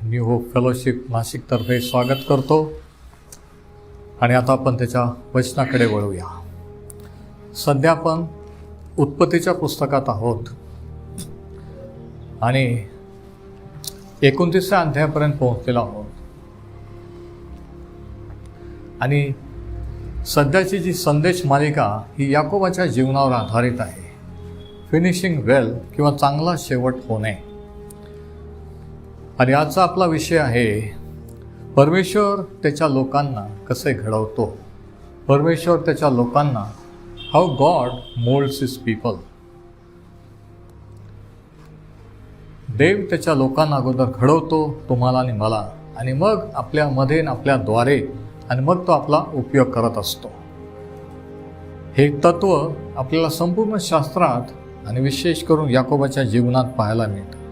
New hope fellowship नाशिकतर्फे स्वागत करतो आणि आता आपण त्याच्या वचनाकडे वळूया. सध्या आपण उत्पत्तीच्या पुस्तकात आहोत आणि 29व्या अध्यायापर्यंत पोहोचलेलो आहोत. आणि सध्याची जी संदेश मालिका ही याकोबाच्या जीवनावर आधारित आहे. फिनिशिंग वेल किंवा चांगला शेवट होणे. आणि आजचा आपला विषय आहे परमेश्वर त्याच्या लोकांना कसे घडवतो. परमेश्वर त्याच्या लोकांना how God moulds his people. देव त्याच्या लोकांना अगोदर घडवतो, तुम्हाला आणि मला, आणि मग आपल्यामध्ये आपल्याद्वारे, आणि मग तो आपला उपयोग करत असतो. हे तत्व आपल्याला संपूर्ण शास्त्रात आणि विशेष करून याकोबाच्या जीवनात पाहायला मिळतं.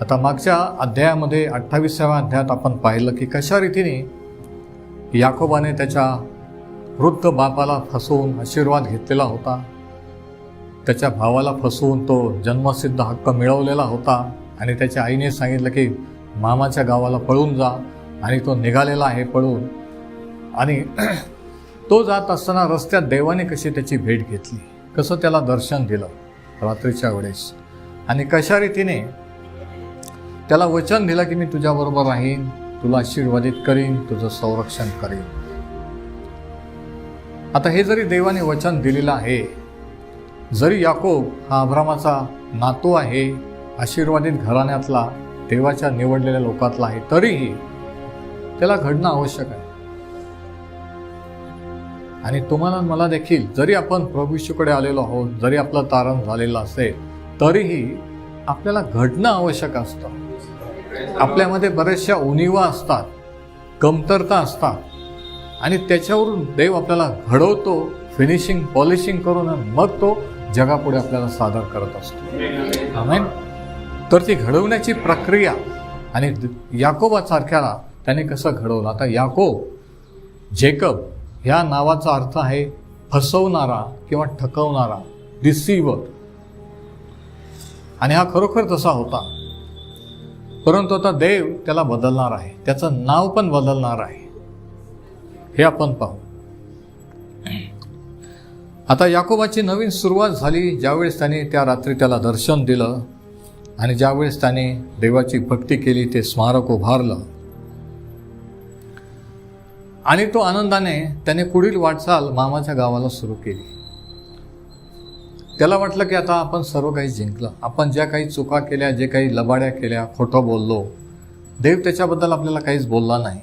आता मागच्या अध्यायामध्ये 28व्या अध्यायात आपण पाहिलं की कशा रीतीने याकोबाने त्याच्या वृद्ध बापाला फसवून आशीर्वाद घेतलेला होता. त्याच्या भावाला फसवून तो जन्मसिद्ध हक्क मिळवलेला होता आणि त्याच्या आईने सांगितलं की मामाच्या गावाला पळून जा, आणि तो निघालेला आहे पळून. आणि तो जात असताना रस्त्यात देवाने कशी त्याची भेट घेतली, कसं त्याला दर्शन दिलं रात्रीच्या वेळेस, आणि कशा रीतीने त्याला वचन दिलं की मी तुझ्याबरोबर राहीन, तुला आशीर्वादित करीन, तुझं संरक्षण करीन. आता हे जरी देवाने वचन दिलेलं आहे, जरी याकोब हा अब्रामाचा नातू आहे, आशीर्वादित घराण्यातला, देवाच्या निवडलेल्या लोकातला आहे, तरीही त्याला घडणं आवश्यक आहे. आणि तुम्हाला मला देखील, जरी आपण प्रभू येशूकडे आलेलो आहोत, जरी आपलं तारण झालेलं असेल, तरीही आपल्याला घडणं आवश्यक असतं. आपल्यामध्ये बऱ्याचशा उणिवा असतात, कमतरता असतात, आणि त्याच्यावरून देव आपल्याला घडवतो, फिनिशिंग पॉलिशिंग करून मग तो जगापुढे आपल्याला सादर करत असतो. आमेन. तर ती घडवण्याची प्रक्रिया, आणि याकोबासारख्याला त्याने कसं घडवलं. आता याकोब, जेकब ह्या नावाचा अर्थ आहे फसवणारा किंवा ठकवणारा, डिसीवर. आणि हा खरोखर तसा होता. परंतु आता देव त्याला बदलणार आहे, त्याचं नाव पण बदलणार आहे, हे आपण पाहू. आता याकोबाची नवीन सुरुवात झाली ज्यावेळेस त्याने त्या रात्री त्याला दर्शन दिलं, आणि ज्यावेळेस त्याने देवाची भक्ती केली, ते स्मारक उभारलं, आणि तो आनंदाने त्याने पुढील वाटचाल मामाच्या गावाला सुरू केली. त्याला वाटलं की आता आपण सर्व काही जिंकलं, आपण ज्या काही चुका केल्या, जे काही लबाड्या केल्या, खोटं बोललो, देव त्याच्याबद्दल आपल्याला काहीच बोलला नाही.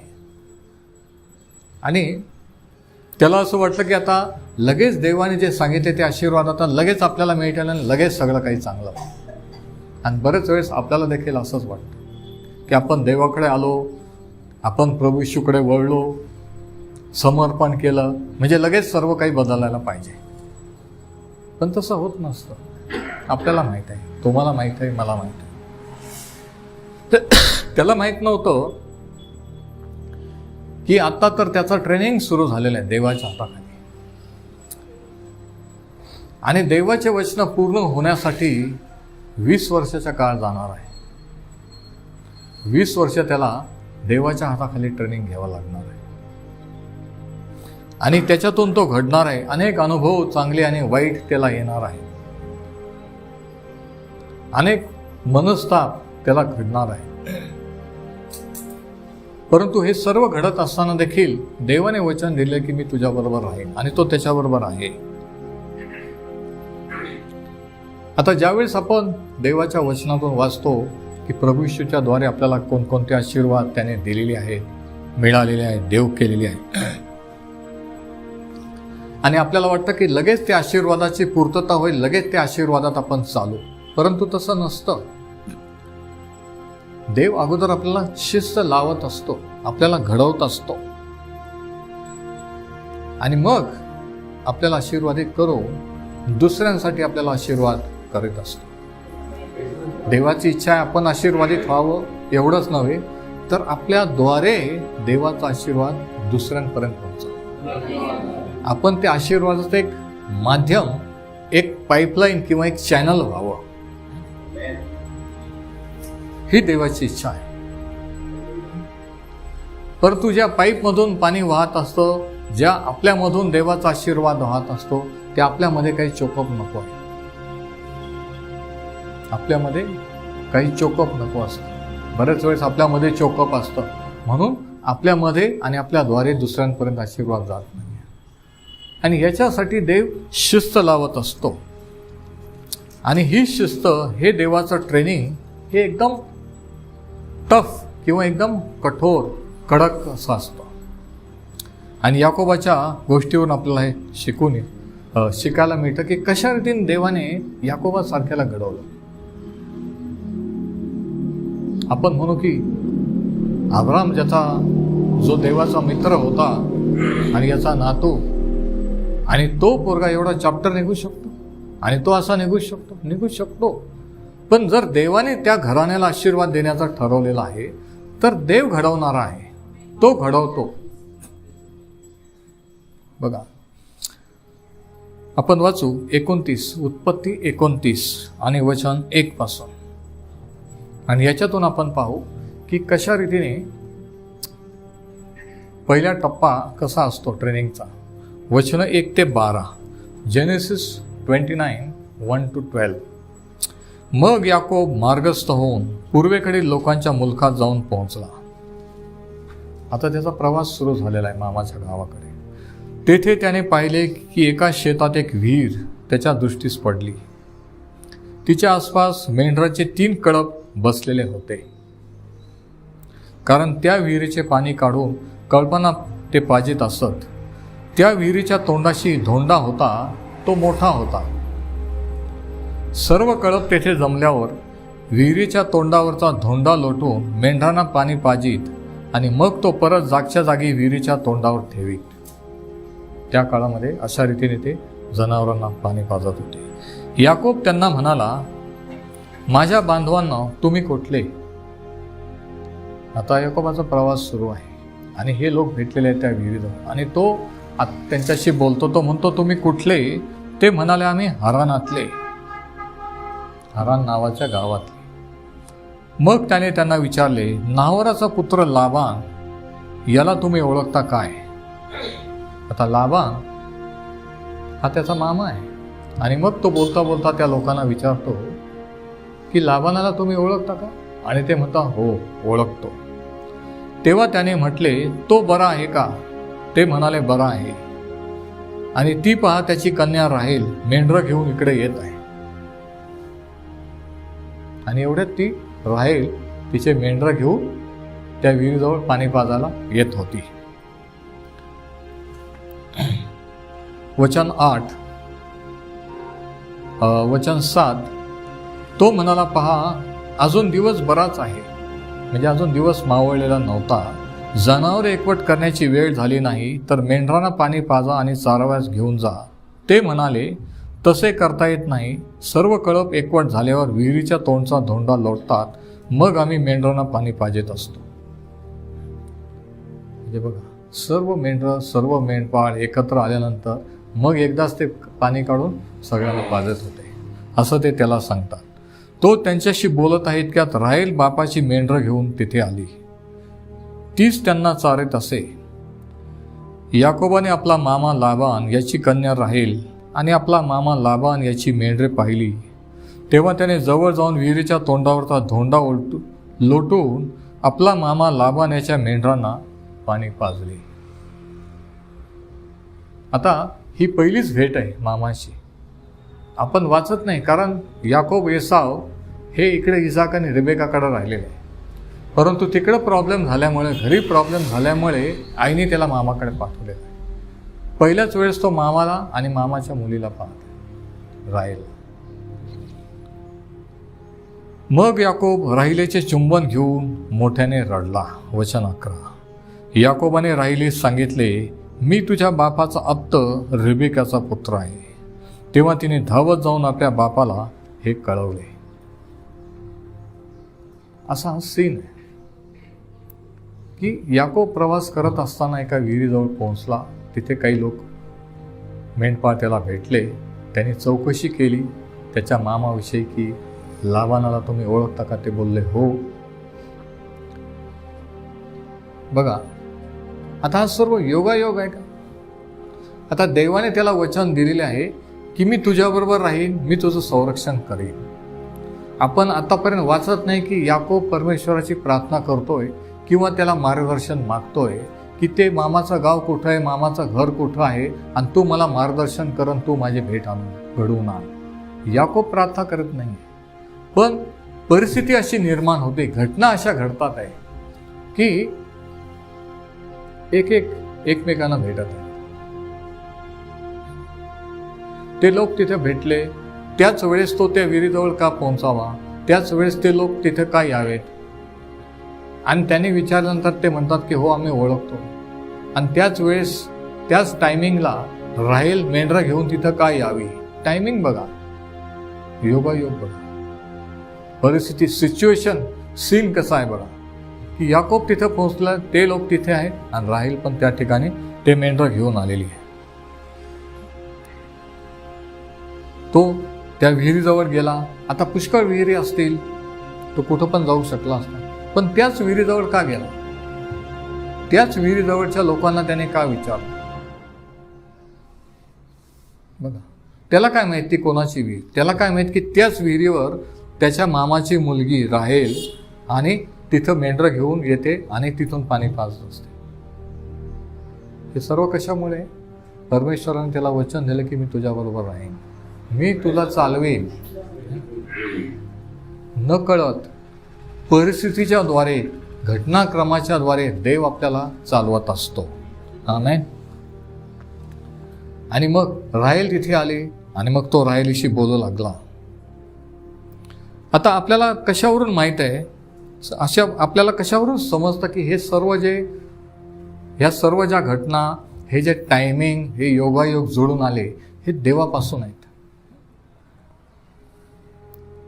आणि त्याला असं वाटलं की आता लगेच देवाने जे सांगितले ते आशीर्वाद आता लगेच आपल्याला मिळतील आणि लगेच सगळं काही चांगलं. आणि बरेच वेळेस आपल्याला देखील असंच वाटतं की आपण देवाकडे आलो, आपण प्रभू येशूकडे वळलो, समर्पण केलं, म्हणजे लगेच सर्व काही बदलायला पाहिजे. पण तसं होत नसतं. आपल्याला माहीत आहे, तुम्हाला माहीत आहे, मला माहीत आहे. त्याला माहीत नव्हतं की आता तर त्याचं ट्रेनिंग सुरू झालेलं आहे देवाच्या हाताखाली, आणि देवाचे वचन पूर्ण होण्यासाठी 20 वर्षाचा काळ जाणार आहे. 20 वर्ष त्याला देवाच्या हाताखाली ट्रेनिंग घ्यावं लागणार आहे, आणि त्याच्यातून तो घडणार आहे. अनेक अनुभव, चांगले आणि वाईट, त्याला येणार आहे. अनेक मनस्ताप त्याला घडणार आहे. परंतु हे सर्व घडत असताना देखील देवाने वचन दिले की मी तुझ्याबरोबर राहीन, आणि तो त्याच्याबरोबर आहे. आता ज्यावेळेस आपण देवाच्या वचनातून वाचतो की प्रभू येशूच्या द्वारे आपल्याला कोणकोणते आशीर्वाद त्याने दिलेले आहेत, मिळालेले आहेत, देव केलेले आहेत, आणि आपल्याला वाटतं की लगेच त्या आशीर्वादाची पूर्तता होईल, लगेच त्या आशीर्वादात आपण चालू. परंतु तसं नसतं. देव अगोदर आपल्याला शिस्त लावत असतो, आपल्याला घडवत असतो, आणि मग आपल्याला आशीर्वादित करून दुसऱ्यांसाठी आपल्याला आशीर्वाद करीत असतो. देवाची इच्छा आहे आपण आशीर्वादित व्हावं, एवढंच नव्हे तर आपल्याद्वारे देवाचा आशीर्वाद दुसऱ्यांपर्यंत पोहोचतो. आपण त्या आशीर्वादाचं एक माध्यम, एक पाईपलाईन किंवा एक चॅनल व्हावं, ही देवाची इच्छा आहे. परंतु ज्या पाईपमधून पाणी वाहत असतं, ज्या आपल्यामधून देवाचा आशीर्वाद वाहत असतो, ते आपल्यामध्ये काही चोकअप नको आहे. आपल्यामध्ये काही चोकअप नको असतं. बऱ्याच वेळेस आपल्यामध्ये चोकअप असतं, म्हणून आपल्यामध्ये आणि आपल्याद्वारे दुसऱ्यांपर्यंत आशीर्वाद जात नाही. आणि याच्यासाठी देव शिस्त लावत असतो. आणि ही शिस्त, हे देवाचं ट्रेनिंग हे एकदम टफ किंवा एकदम कठोर कडक असं असतं. आणि याकोबाच्या गोष्टीवरून आपल्याला हे शिकायला मिळतं की कशा रीतीने देवाने याकोबासारख्याला घडवलं. आपण म्हणू की अब्राम, ज्याचा जो देवाचा मित्र होता आणि याचा नातू, आणि तो पोरगा एवढा चॅप्टर निघू शकतो आणि तो असा निघू शकतो. पण जर देवाने त्या घराण्याला आशीर्वाद देण्याचा ठरवलेला आहे, तर देव घडवणारा आहे, तो घडवतो. बघा, आपण वाचू 29, उत्पत्ती 29 आणि वचन 1 पासून. आणि याच्यातून आपण पाहू की कशा रीतीने पहिला टप्पा कसा असतो ट्रेनिंगचा. वचन 1 ते 12, जेनेसिस 29, 1-12. मग याकोब मार्गस्थ होऊन पूर्वेकडील लोकांच्या मुलखात जाऊन पोहोचला. आता त्याचा प्रवास सुरू झालेला आहे मामाच्या गावाकडे. तेथे त्याने पाहिले की एका शेतात एक विहीर त्याच्या दृष्टीस पडली. तिच्या आसपास मेंढराचे 3 कळप बसलेले होते, कारण त्या विहिरीचे पाणी काढून कळपांना ते पाजीत असत. त्या विहिरीच्या तोंडाशी धोंडा होता, तो मोठा होता. सर्व कळप तेथे जमल्यावर विहिरीच्या तोंडावरचा धोंडा लोटून मेंढरांना पाणी पाजीत आणि मग तो परत जागच्या जागी विहिरीच्या तोंडावर ठेवीत. त्या काळामध्ये अशा रीतीने ते जनावरांना पाणी पाजत होते. याकोब त्यांना म्हणाला, माझ्या बांधवांना तुम्ही कुठले? आता याकोबाचा प्रवास सुरू आहे आणि हे लोक भेटलेले आहेत त्या विहिरीजवळ, आणि तो त्यांच्याशी बोलतो. तो म्हणतो, तुम्ही कुठले? ते म्हणाले, आम्ही हरानातले, हरान नावाच्या गावातले. मग त्याने त्यांना विचारले, नाहोराचा पुत्र लाबान याला तुम्ही ओळखता काय? आता लाबान हा त्याचा मामा आहे. आणि मग तो बोलता बोलता त्या लोकांना विचारतो की लाबानाला तुम्ही ओळखता का? आणि ते म्हणता, हो ओळखतो. तेव्हा त्याने म्हटले, तो बरा आहे का? ते म्हणाले, बरा आहे. आणि ती पहा, त्याची कन्या राहेल मेंढरं घेऊन इकडे येत आहे. आणि एवढ्यात ती राहेल तिचे मेंढरं घेऊन त्या विहिरीजवळ पाणी पाजायला येत होती. वचन 8, वचन 7, तो म्हणाला, पहा अजून दिवस बराच आहे, म्हणजे अजून दिवस मावळलेला नव्हता. जनावर एकवट करण्याची वेळ झाली नाही, तर मेंढरांना पाणी पाजा आणि चारव्यास घेऊन जा. ते म्हणाले, तसे करता येत नाही. सर्व कळप एकवट झाल्यावर विहिरीच्या तोंडचा धोंडा लोटतात, मग आम्ही मेंढरांना पाणी पाजत असतो. म्हणजे बघा, सर्व मेंढरं, सर्व मेंढपाळ एकत्र आल्यानंतर मग एकदाच ते पाणी काढून सगळ्यांना पाजत होते, असं ते त्याला सांगतात. तो त्यांच्याशी बोलत आहे इतक्यात राहेल बापाची मेंढरं घेऊन तिथे आली. तीच त्यांना चारत असे. याकोबाने आपला मामा लाबान याची कन्या राहेल आणि आपला मामा लाबान याची मेंढरे पाहिली. तेव्हा त्याने जवळ जाऊन विहिरीच्या तोंडावरचा धोंडा लोटून आपला मामा लाबान याच्या मेंढरांना पाणी पाजले. आता ही पहिलीच भेट आहे मामाची. आपण वाचत नाही, कारण याकोब एसाव हे इकडे इसाक आणि रिबेकाकडे राहिलेले आहे. परंतु तिकडं प्रॉब्लेम झाल्यामुळे, घरी प्रॉब्लेम झाल्यामुळे आईने त्याला मामाकडे पाठवलेलं आहे. पहिल्याच वेळेस तो मामाला आणि मामाच्या मुलीला पाहतो, राहेल. मग याकोब राहिलेचे चुंबन घेऊन मोठ्याने रडला. वचन 11, याकोबाने राहिलीस सांगितले, मी तुझ्या बापाचा आप्त रिबेकाचा पुत्र आहे. तेव्हा तिने धावत जाऊन आपल्या बापाला हे कळवले. असा हा सीन आहे की याकोब प्रवास करत असताना एका विहिरीजवळ पोहोचला. तिथे काही लोक मेंढपाळ त्याला भेटले. त्यांनी चौकशी केली त्याच्या मामाविषयी की लाबानाला तुम्ही ओळखता का? ते बोलले, हो. बघा, आता हा सर्व योगायोग आहे का? आता देवाने त्याला वचन दिलेले आहे की मी तुझ्याबरोबर राहीन, मी तुझं संरक्षण करीन. आपण आतापर्यंत वाचत नाही की याकोब परमेश्वराची प्रार्थना करतोय किंवा त्याला मार्गदर्शन मागतोय की ते मामाचं गाव कुठं आहे, मामाचं घर कुठं आहे, आणि तू मला मार्गदर्शन कर, तू माझी भेट आणून घडवून आण. याकोब प्रार्थना करत नाही. पण परिस्थिती अशी निर्माण होते, घटना अशा घडतात आहे की एकमेकांना भेटत आहे. ते लोक तिथे भेटले, त्याच वेळेस तो त्या विहिरीजवळ का पोहोचावा, त्याच वेळेस ते लोक तिथे का यावेत, आणि त्यांनी विचारल्यानंतर ते म्हणतात की हो आम्ही ओळखतो. आणि त्याच वेळेस त्याच टायमिंगला राहेल मेंढरा घेऊन तिथं का यावी. टायमिंग बघा, योगायोग बघा, परिस्थिती, सिच्युएशन, सीन कसा आहे बघा की याकोब तिथं पोहोचला, ते लोक तिथे आहेत आणि राहेल पण त्या ठिकाणी ते मेंढरा घेऊन आलेली आहे. तो त्या विहिरीजवळ गेला. आता पुष्कळ विहिरी असतील, तो कुठं पण जाऊ शकला असता, पण त्याच विहिरीजवळ का गेला? त्याच विहिरीजवळच्या लोकांना त्याने का विचारलं? बघा, त्याला काय माहित ती कोणाची विहीर, त्याला काय माहित की त्याच विहिरीवर त्याच्या मामाची मुलगी राहेल आणि तिथं मेंढरं घेऊन येते आणि तिथून पाणी पाजत असते. हे सर्व कशामुळे? परमेश्वराने त्याला वचन दिलं की मी तुझ्याबरोबर राहीन, मी तुला चालवेन. न कळत परिस्थितीच्या द्वारे, घटनाक्रमाच्या द्वारे देव आपल्याला चालवत असतो. आमेन. आणि मग राहेल तिथे आली आणि मग तो राहेलीशी बोलू लागला. आता आपल्याला कशावरून माहित आहे, आपल्याला कशावरून समजतं की हे सर्व ह्या सर्व ज्या घटना, हे जे टायमिंग, हे योगायोग जुळून आले, हे देवापासून आहेत.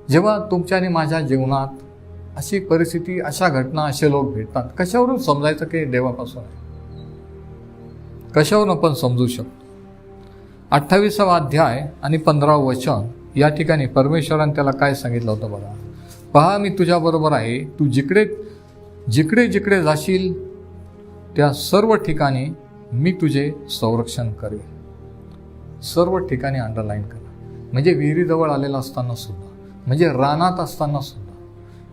जेव्हा तुमच्या आणि माझ्या जीवनात अशी परिस्थिती, अशा घटना, असे लोक भेटतात, कशावरून समजायचं की देवापासून आहे? कशावरून आपण समजू शकतो? 28वा अध्याय आणि 15व वचन या ठिकाणी परमेश्वराने त्याला काय सांगितलं होतं बघा. पहा, मी तुझ्याबरोबर आहे, तू जिकडे जिकडे जाशील त्या सर्व ठिकाणी मी तुझे संरक्षण करेन. सर्व ठिकाणी अंडरलाईन करा. म्हणजे विहिरीजवळ आलेला असताना सुद्धा, म्हणजे रानात असताना सुद्धा,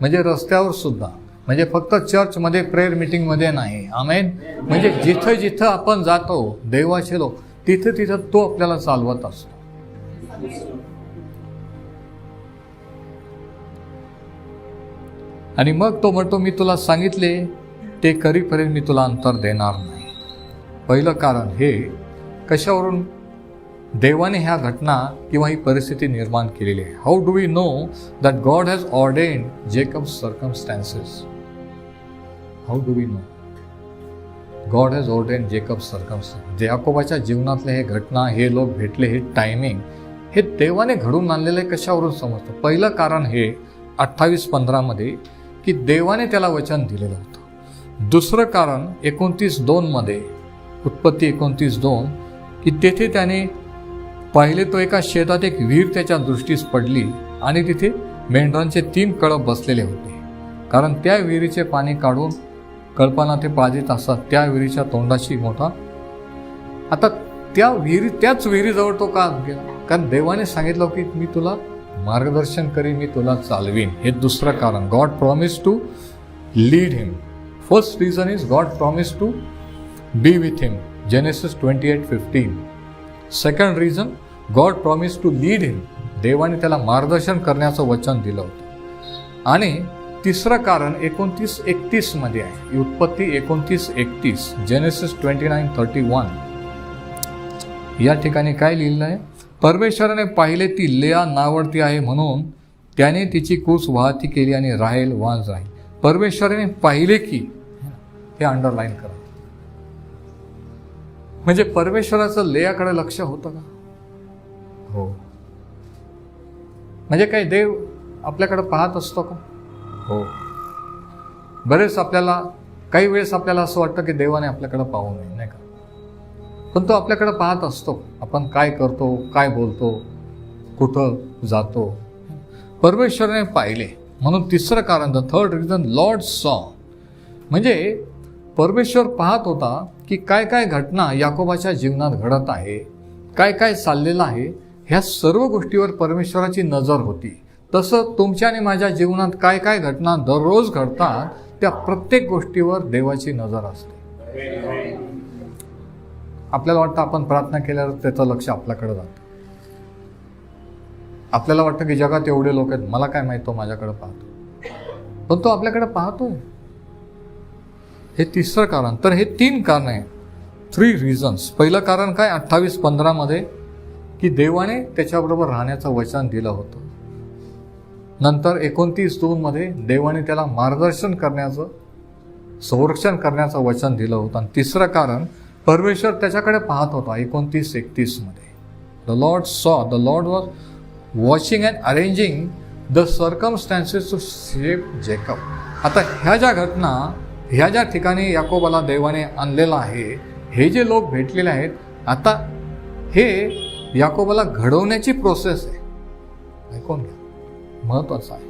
म्हणजे रस्त्यावर सुद्धा, म्हणजे फक्त चर्चमध्ये, प्रेयर मीटिंगमध्ये नाही. आमेन. म्हणजे जिथं जिथं आपण जातो, देवाचे लोक, तिथं तिथं तो आपल्याला चालवत असतो. आणि मग तो म्हणतो, मी तुला सांगितले ते करीपर्यंत मी तुला अंतर देणार नाही. पहिलं कारण हे कशावरून देवाने ह्या घटना किंवा ही परिस्थिती निर्माण केलेली आहे. How do we know that God has ordained Jacob's circumstances? How do we know God has ordained Jacob's circumstances? याकोबाच्या जीवनातले हे घटना, हे लोक भेटले, हे टायमिंग, हे देवाने घडून आणलेलं आहे. कशावरून समजतं? पहिलं कारण हे 28:15 मध्ये की देवाने त्याला वचन दिलेलं होतं. दुसरं कारण 29:2 मध्ये, उत्पत्ती 29:2, की तेथे त्याने पाहिले तो एका शेतात एक विहीर त्याच्या दृष्टीस पडली आणि तिथे मेंढरांचे 3 कळप बसलेले होते. कारण त्या विहिरीचे पाणी काढून कळपांना ते पाजित असतात, त्या विहिरीच्या तोंडाशी मोठा. आता त्याच विहिरीजवळ तो का गेला? कारण देवाने सांगितलं की मी तुला मार्गदर्शन करीन, मी तुला चालवीन. हे दुसरं कारण. God promise to lead him. First reason is God promise to be with him, Genesis 28:15. Second reason, God promise to lead him. देवाने त्याला मार्गदर्शन करण्याचं वचन दिलं होतं. आणि तिसरं कारण 29:31 मध्ये आहे. उत्पत्ती 29:31, जेनेसिस 29:31. या ठिकाणी काय लिहिलं आहे? परमेश्वराने पाहिले ती लेया नावडती आहे म्हणून त्याने तिची कूस वाहती केली आणि राहेल वांज राहील. परमेश्वराने पाहिले की, हे अंडरलाईन करा. म्हणजे परमेश्वराचं लेयाकडे लक्ष होतं का? हो. म्हणजे काही देव आपल्याकडे पाहत असतो का? हो. बरेच काही वेळेस आपल्याला असं वाटतं की देवाने आपल्याकडे पाहू नये, नाही का? पण तो आपल्याकडे पाहत असतो. आपण काय करतो, काय बोलतो, कुठं जातो. परमेश्वराने पाहिले. म्हणून तिसरं कारण, द थर्ड रिझन, लॉर्ड सॉ. म्हणजे परमेश्वर पाहत होता की काय काय घटना याकोबाच्या जीवनात घडत आहे, काय काय चाललेलं आहे, ह्या सर्व गोष्टीवर परमेश्वराची नजर होती. तसं तुमच्या आणि माझ्या जीवनात काय काय घटना दररोज घडतात, त्या प्रत्येक गोष्टीवर देवाची नजर असते. आपल्याला वाटतं आपण प्रार्थना केल्यावर त्याचं लक्ष आपल्याकडे जातं. आपल्याला वाटतं की जगात एवढे लोक आहेत, मला काय माहित, तो माझ्याकडे पाहतो. पण तो आपल्याकडे पाहतो. हे तिसरं कारण. तर हे 3 कारण आहे, 3 रिझन्स. पहिलं कारण काय, 28:15 मध्ये, की देवाने त्याच्याबरोबर राहण्याचं वचन दिलं होतं. नंतर 29:2 मध्ये देवाने त्याला मार्गदर्शन करण्याचं, संरक्षण करण्याचं वचन दिलं होतं. आणि तिसरं कारण, परमेश्वर त्याच्याकडे पाहत होता. 29:31 मध्ये, the Lord saw, the Lord was watching and arranging the circumstances to save Jacob. आता ह्या ज्या घटना, ह्या ज्या ठिकाणी याकोबाला देवाने आणलेलं आहे, हे जे लोक भेटलेले आहेत, आता हे याकोबाला घडवण्याची प्रोसेस आहे. ऐकून घ्या, महत्वाचं आहे.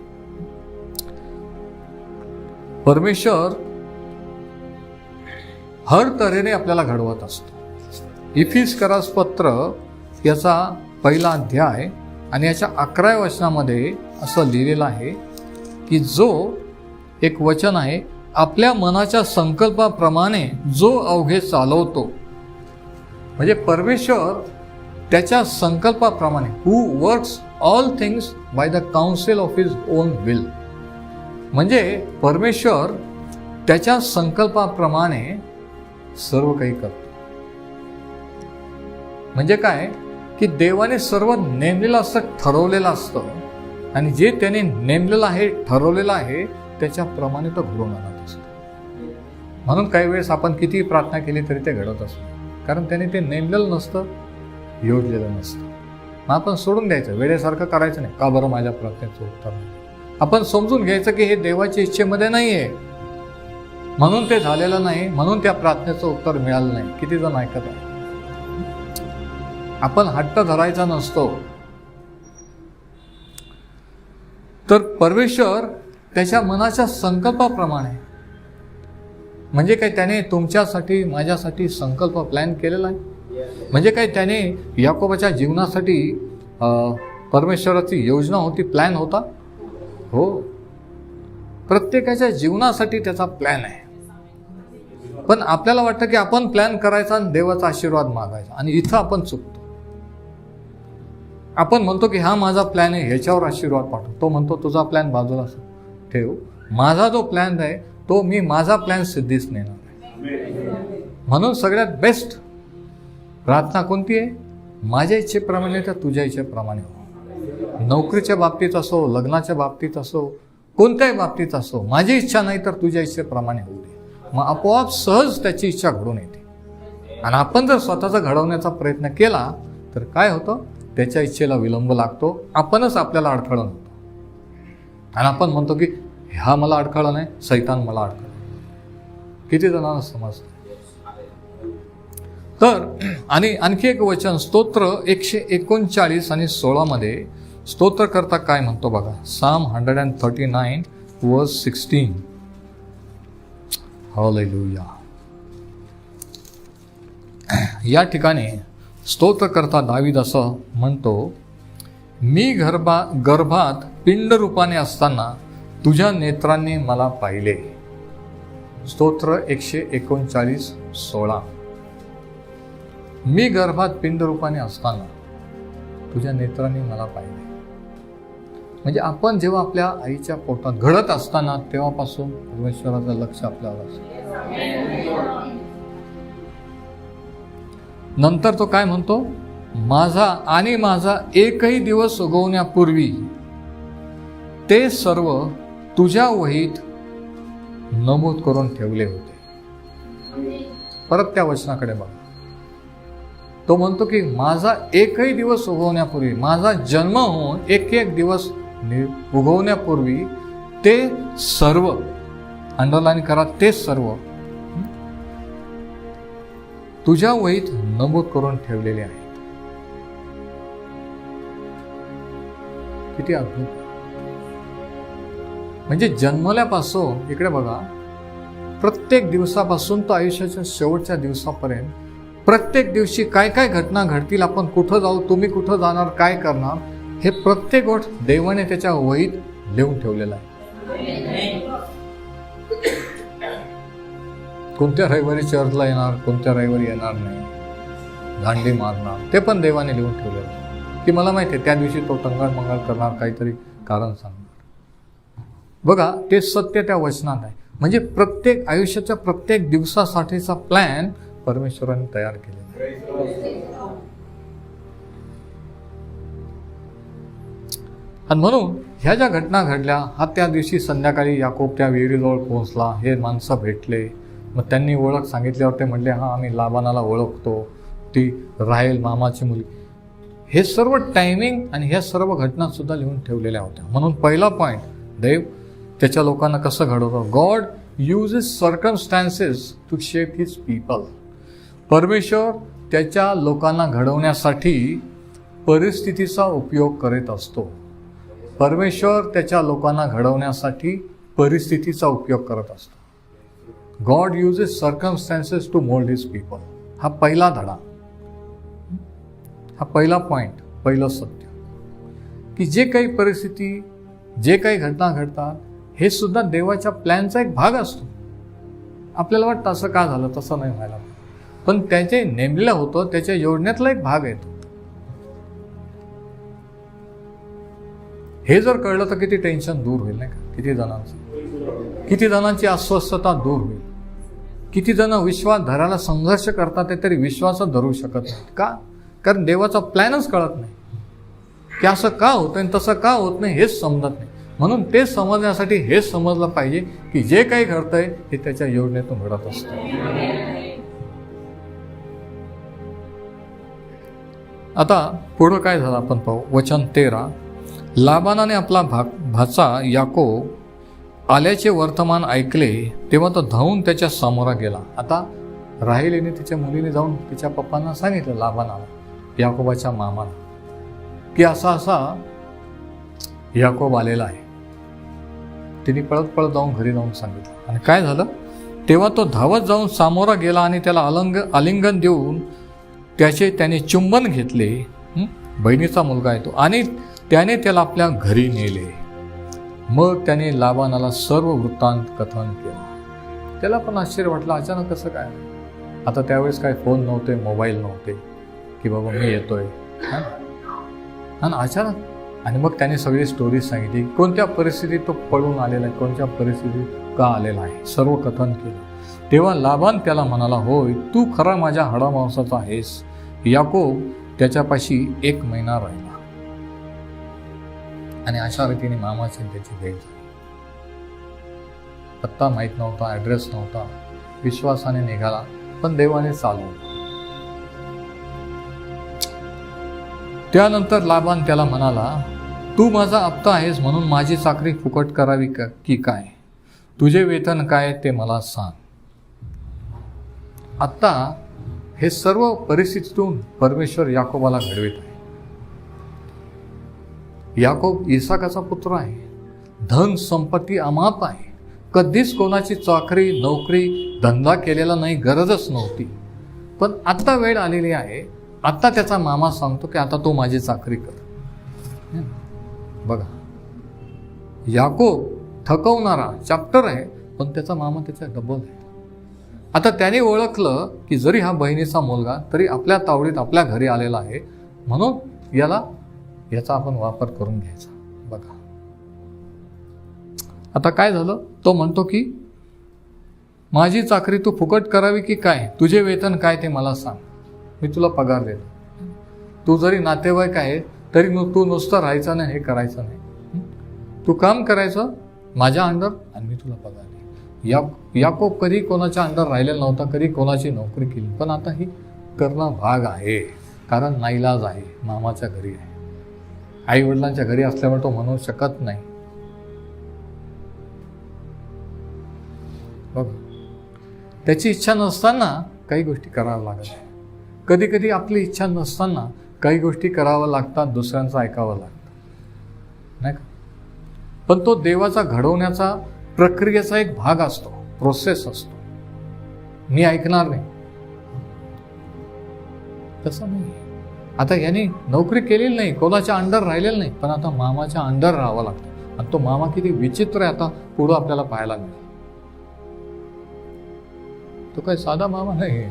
परमेश्वर हर तऱ्हेने आपल्याला घडवत असतो. इफिसकरास पत्र याचा 1 अध्याय आणि याच्या 11व्या वचनामध्ये असं लिहिलेलं आहे की जो एक वचन आहे, आपल्या मनाच्या संकल्पाप्रमाणे जो अवघे चालवतो. म्हणजे परमेश्वर त्याच्या संकल्पाप्रमाणे, who works all things by the council of his own will. म्हणजे परमेश्वर त्याच्या संकल्पाप्रमाणे सर्व काही करतो. म्हणजे काय, की देवाने सर्व नेमलेलं असतं, ठरवलेलं असतं, आणि जे त्याने नेमलेलं आहे, ठरवलेलं आहे, त्याच्याप्रमाणे तो घडवून आणत असतो. म्हणून काही वेळेस आपण कितीही प्रार्थना केली तरी ते घडत असतो, कारण त्याने ते नेमलेलं नसतं, योजलेलं नसतं. मग आपण सोडून द्यायचं, वेळेसारखं करायचं नाही. का बरं माझ्या प्रार्थनेचं उत्तर नाही? आपण समजून घ्यायचं की हे देवाच्या इच्छेमध्ये नाही आहे, म्हणून ते झालेलं नाही, म्हणून त्या प्रार्थनेचं उत्तर मिळालं नाही. किती जण ऐकत आहे? आपण हट्ट धरायचा नसतो. तर परमेश्वर त्याच्या मनाच्या संकल्पाप्रमाणे, म्हणजे काय, त्याने तुमच्यासाठी, माझ्यासाठी संकल्प प्लॅन केलेला आहे. म्हणजे काय, त्याने याकोबाच्या जीवनासाठी परमेश्वराची योजना होती, प्लॅन होता. हो, प्रत्येकाच्या जीवनासाठी त्याचा प्लॅन आहे. पण आपल्याला वाटतं की आपण प्लॅन करायचा आणि देवाचा आशीर्वाद मागायचा, आणि इथं आपण चुकतो. आपण म्हणतो की हा माझा प्लॅन आहे, ह्याच्यावर आशीर्वाद पाठव. तो म्हणतो तुझा प्लॅन बाजूला ठेव, माझा जो प्लॅन आहे तो मी माझा प्लॅन सिद्धीच नेणार आहे. म्हणून सगळ्यात बेस्ट प्रार्थना कोणती आहे? माझ्या इच्छेप्रमाणे तर तुझ्या इच्छेप्रमाणे हो. नोकरीच्या बाबतीत असो, लग्नाच्या बाबतीत असो, कोणत्याही बाबतीत असो, माझी इच्छा नाही तर तुझ्या इच्छेप्रमाणे होऊ दे. मग आपोआप सहज त्याची इच्छा घडून येते. आणि आपण जर स्वतःचा घडवण्याचा प्रयत्न केला तर काय होतं, त्याच्या इच्छेला विलंब लागतो, आपणच आपल्याला अडथळा होतो. आणि आपण म्हणतो की हा मला अडथळा नाही, सैतान मला अडथळा. किती जणांना समजतं? तर आणि आणखी एक वचन, स्तोत्र 139 आणि 16 मध्ये स्तोत्रकर्ता काय म्हणतो बघा. Psalm 139 verse 16. हालेलुया. या ठिकाणी स्तोत्रकर्ता दावीद असं म्हणतो, मी गर्भात पिंड रूपाने असताना तुझ्या नेत्रांनी मला पाहिले. स्तोत्र 139:16. मी गर्भात पिंड रूपाने असताना तुझ्या नेत्रांनी मला पाहिले. म्हणजे आपण जेव्हा आपल्या आईच्या पोटात घडत असताना तेव्हापासून परमेश्वराचं लक्ष आपल्यावर असतं. नंतर तो काय म्हणतो, माझा एकही दिवस उगवण्यापूर्वी ते सर्व तुझ्या वहीत नमूद करून ठेवले होते. परत त्या वचनाकडे बघा. तो म्हणतो की माझा एकही दिवस उगवण्यापूर्वी, माझा जन्म होऊन एक दिवस उगवण्यापूर्वी ते सर्व, अंडरलाईन करा, ते सर्व तुझ्या वहीत नमूद करून ठेवलेले आहेत. किती अद्भुत. म्हणजे जन्मल्यापासून, इकडे बघा, प्रत्येक दिवसापासून तो आयुष्याच्या शेवटच्या दिवसापर्यंत प्रत्येक दिवशी काय काय घटना घडतील, आपण कुठं जाऊ, तुम्ही कुठं जाणार, काय करणार, हे प्रत्येक गोष्ट देवाने त्याच्या वहीत लिहून ठेवलेलं आहे. कोणत्या रविवारी चर्चला येणार, कोणत्या रविवारी येणार नाही, दांडी मारणार, ते पण देवाने लिहून ठेवलेलं आहे. की मला माहिती आहे त्या दिवशी तो टंगाळ मंगाळ करणार, काहीतरी कारण सांगणार. बघा, ते सत्य त्या वचनात आहे. म्हणजे प्रत्येक आयुष्याच्या प्रत्येक दिवसासाठीचा प्लॅन परमेश्वराने तयार केलेला आहे. आणि म्हणून ह्या ज्या घटना घडल्या, हा त्या दिवशी संध्याकाळी याकोब त्या विहिरीजवळ पोहोचला, हे माणसं भेटले, मग त्यांनी ओळख सांगितल्यावर ते म्हटले, हां आम्ही लाबानाला ओळखतो, ती राहेल मामाची मुलगी. हे सर्व टायमिंग आणि ह्या सर्व घटना सुद्धा लिहून ठेवलेल्या होत्या. म्हणून पहिला पॉईंट, देव त्याच्या लोकांना कसं घडवतो. God uses circumstances to shape his people. परमेश्वर त्याच्या लोकांना घडवण्यासाठी परिस्थितीचा उपयोग करीत असतो. परमेश्वर त्याच्या लोकांना घडवण्यासाठी परिस्थितीचा उपयोग करत असतो. God uses circumstances to mould his people. हा पहिला धडा, हा पहिला पॉईंट, पहिलं सत्य, की जे काही परिस्थिती, जे काही घटना घडतात, हे सुद्धा देवाच्या प्लॅनचा एक भाग असतो. आपल्याला वाटतं असं का झालं, तसं नाही व्हायला, पण त्याचे नेमलेलं होतं, त्याच्या योजनेतला एक भाग आहे तो. हे जर कळलं तर किती टेन्शन दूर होईल, नाही का. किती जणांची अस्वस्थता दूर होईल. किती जण विश्वास धरायला संघर्ष करतात, ते तरी विश्वासच धरू शकत नाही. का? कारण देवाचा प्लॅनच कळत नाही, की असं का होतं आणि तसं का होत नाही, हेच समजत नाही. म्हणून ते समजण्यासाठी हेच समजलं पाहिजे की जे काही घडतंय हे त्याच्या योजनेतून घडत असतं. आता पुढं काय झालं आपण पाहू. वचन 13. लाबानाने आपला भाचा याकोब आल्याचे वर्तमान ऐकले तेव्हा तो धावून त्याच्या समोर गेला. आता राहेलीने तिच्या मुलीने जाऊन तिच्या पप्पांना सांगितलं, लाबानाला, याकोबाच्या मामाला, की असा असा याकोब आलेला आहे. तिने पळत पळत जाऊन घरी जाऊन सांगितलं. आणि काय झालं, तेव्हा तो धावत जाऊन सामोरा गेला आणि त्याला आलिंगन देऊन त्याने चुंबन घेतले. बहिणीचा मुलगा आहे तो, आणि त्याने त्याला आपल्या घरी नेले. मग त्याने लाबानाला सर्व वृत्तांत कथन केलं. त्याला पण आश्चर्य वाटलं, अचानक कसं काय. आता त्यावेळेस काय फोन नव्हते, मोबाईल नव्हते, की बाबा मी येतोय, आणि अचानक. आणि मग त्याने सगळी स्टोरी सांगितली, कोणत्या परिस्थितीत तो पळून आलेला आहे, कोणत्या परिस्थितीत का आलेला आहे, सर्व कथन केलं. तेव्हा लाबान त्याला म्हणाला, होय तू खरा माझ्या हाडामांसाचा आहेस. याकोब त्याच्यापाशी 1 महिना राहिला. आणि अशा रीतीने मामाची त्याची भेट झाली. पत्ता माहीत नव्हता, ॲड्रेस नव्हता, विश्वासाने निघाला, पण देवाने चालवलं. त्यानंतर लाबान त्याला म्हणाला, तू माझा आप्ता आहेस म्हणून माझी चाकरी फुकट करावी की काय? तुझे वेतन काय ते मला सांग. आता हे सर्व परिस्थितीतून परमेश्वर याकोबाला घडवित आहे. याकोब इसाकाचा पुत्र आहे. धन संपत्ती अमाप आहे. कधीच कोणाची चाकरी, नोकरी, धंदा केलेला नाही, गरजच नव्हती. पण आता वेळ आलेली आहे. आता त्याचा मामा सांगतो की आता तो माझी चाकरी कर. बघा, याकोब थकवणारा चॅप्टर आहे, पण त्याचा मामा त्याच्या डबल आहे. आता त्याने ओळखलं की जरी हा बहिणीचा मुलगा तरी आपल्या तावडीत आपल्या घरी आलेला आहे, म्हणून याचा आपण वापर करून घ्यायचा. बघा, आता काय झालं, तो म्हणतो की माझी चाकरी तू फुकट करावी की काय? तुझे वेतन काय ते मला सांग, मी तुला पगार देतो. तू जरी नातेवाईक आहे तरी तू नुसतं राहायचं नाही, हे करायचं नाही. तू काम करायचं माझ्या अंडर आणि मी तुला पगार देईन. याकोब कधी कोणाच्या अंडर राहिलेला नव्हता, कधी कोणाची नोकरी केली, पण आता ही करणं भाग आहे, कारण नाईलाज आहे, मामाच्या घरी आहे. आई वडिलांच्या घरी असल्यामुळे तो म्हणू शकत नाही. बघ, त्याची इच्छा नसताना काही गोष्टी कराव्या लागत आहे. कधी कधी आपली इच्छा नसताना काही गोष्टी कराव्या लागतात, दुसऱ्यांचं ऐकावं लागतं, नाही का. पण तो देवाचा घडवण्याचा प्रक्रियेचा एक भाग असतो, प्रोसेस असतो. मी ऐकणार नाही. तसं नाही. आता याने नोकरी केलेली नाही, कोणाच्या अंडर राहिलेलं नाही, पण आता मामाच्या अंडर राहावं लागतं. आणि तो मामा किती विचित्र आहे आता पुढं आपल्याला पाहायला मिळेल. तो काही साधा मामा नाही.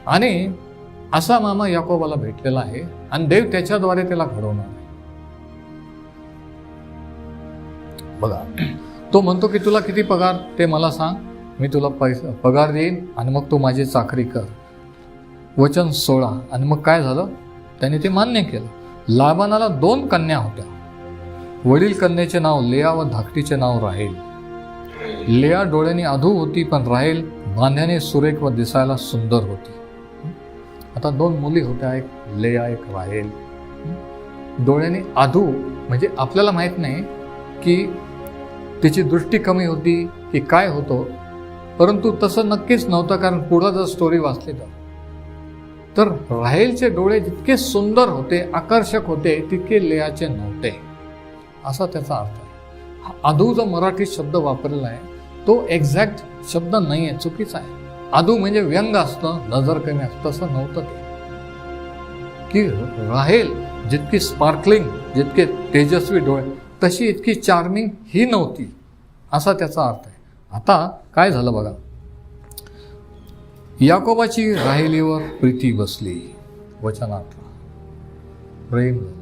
आणि असा मामा याकोबाला भेटलेला आहे आणि देव त्याच्याद्वारे त्याला घडवणार आहे. बघा, तो म्हणतो की तुला किती पगार ते मला सांग, मी तुला पगार देईन आणि मग तू माझी चाकरी कर. वचन 16. आणि मग काय झालं, त्याने ते मान्य केलं. लाबानाला 2 कन्या होत्या. वडील कन्याचे नाव लेया व धाकटीचे नाव राहेल. लेया डोळ्याने अधू होती, पण राहेल बांध्याने सुरेख व दिसायला सुंदर होती. आता 2 मुली होत्या, एक लेया एक राहेल. डोळ्याने अधू म्हणजे आपल्याला माहित नाही की तिची दृष्टी कमी होती की काय होतं, परंतु तसं नक्कीच नव्हतं, कारण पुढं जर स्टोरी वाचली तर राहेलचे डोळे जितके सुंदर होते, आकर्षक होते, तितके लेयाचे नव्हते, असा त्याचा अर्थ आहे. अधू जो मराठी शब्द वापरलेला आहे तो एक्झॅक्ट शब्द नाही आहे, चुकीचा आहे. अधू म्हणजे व्यंग असतं, नजर कमी असतं, तसं नव्हतं ते. की राहेल जितकी स्पार्कलिंग, जितके तेजस्वी डोळे, तशी इतकी चार्मिंग ही नव्हती, असा त्याचा अर्थ आहे. आता काय झालं बघा, याकोबाची राहेलीवर प्रीती बसली. वचनात प्रेम झालं.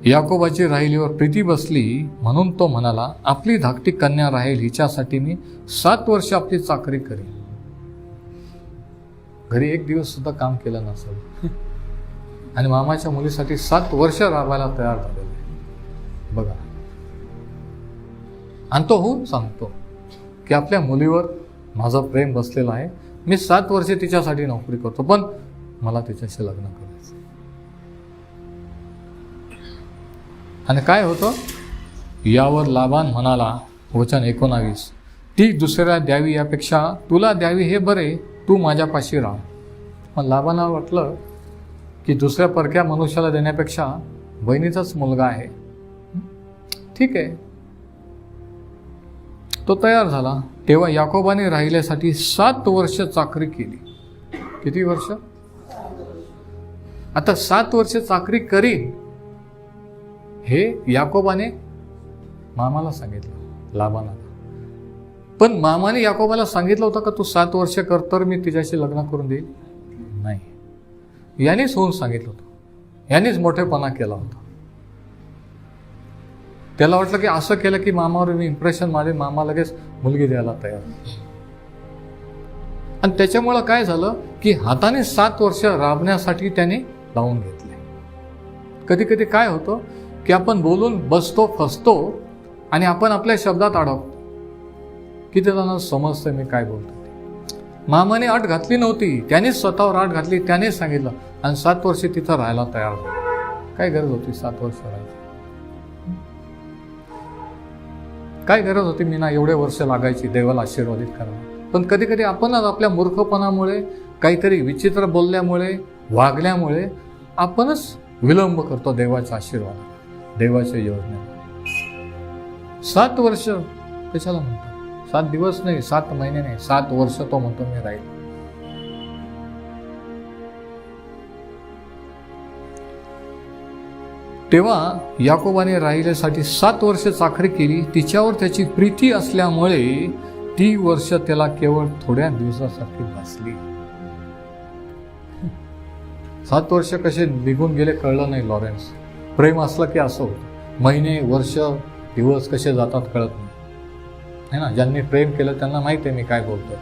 याकोबाची राहेलीवर प्रीती बसली म्हणून तो म्हणाला, आपली धाकटी कन्या राहेल हिच्यासाठी मी 7 वर्ष आपली चाकरी करीन. घरी 1 दिवस सुद्धा काम केलं नसेल आणि मामाच्या मुलीसाठी 7 वर्ष राबायला तयार झालेले. बघा, आणि तो होऊन सांगतो की आपल्या मुलीवर माझं प्रेम बसलेलं आहे, मी 7 वर्षे तिच्यासाठी नोकरी करतो, पण मला तिच्याशी लग्न करायचं. आणि काय होतं, यावर लाबान म्हणाला, वचन 19, ती दुसऱ्याला द्यावी यापेक्षा तुला द्यावी हे बरे, तू माझ्यापाशी राहा. मग लाबानाला वाटलं की दुसऱ्या परक्या मनुष्याला देण्यापेक्षा बहिणीचाच मुलगा आहे, ठीक आहे. तो तयार झाला. तेव्हा याकोबाने राहिल्यासाठी 7 वर्ष चाकरी केली. किती वर्ष? आता 7 वर्ष चाकरी करीन हे याकोबाने मामाला सांगितलं, लाबानाला. पण मामाने याकोबाला सांगितलं होतं का तू 7 वर्ष कर तर मी तिच्याशी लग्न करून देईल? नाही, यानेच होऊन सांगितलं होतं, यानेच मोठेपणा केला होता. त्याला वाटलं की असं केलं की मामावर मी इम्प्रेशन मारेन, मामा लगेच मुलगी द्यायला तयार. आणि त्याच्यामुळं काय झालं की हाताने 7 वर्ष राबण्यासाठी त्याने लावून घेतले. कधी कधी काय होतं की आपण बोलून बसतो, फसतो आणि आपण आपल्या शब्दात अडकतो. किती जणांना समजतंय मी काय बोलतो ते. मामाने अट घातली नव्हती, त्यानेच स्वतःवर अट घातली, त्यानेच सांगितलं आणि 7 वर्ष तिथं राहायला तयार झाला. काय गरज होती 7 वर्ष राहायची? काय गरज होती मी ना एवढे वर्ष लागायची देवाला आशीर्वादित करायला? पण कधी कधी आपणच आपल्या मूर्खपणामुळे, काहीतरी विचित्र बोलल्यामुळे, वागल्यामुळे आपणच विलंब करतो देवाच्या आशीर्वाद, देवाच्या योजनेला. 7 वर्ष कशाला म्हणतो? 7 दिवस नाही, 7 महिने नाही, 7 वर्ष तो म्हणतो मी राहील. तेव्हा याकोबाने राहिल्यासाठी 7 वर्ष चाकरी केली. तिच्यावर त्याची प्रीती असल्यामुळे ती वर्ष त्याला केवळ थोड्या दिवसासाठी बसली. 7 वर्ष कसे निघून गेले कळलं नाही लॉरेन्स. प्रेम असलं की असं होतं, महिने, वर्ष, दिवस कसे जातात कळत नाही, है ना. ज्यांनी प्रेम केलं त्यांना माहिती आहे मी काय बोलतोय.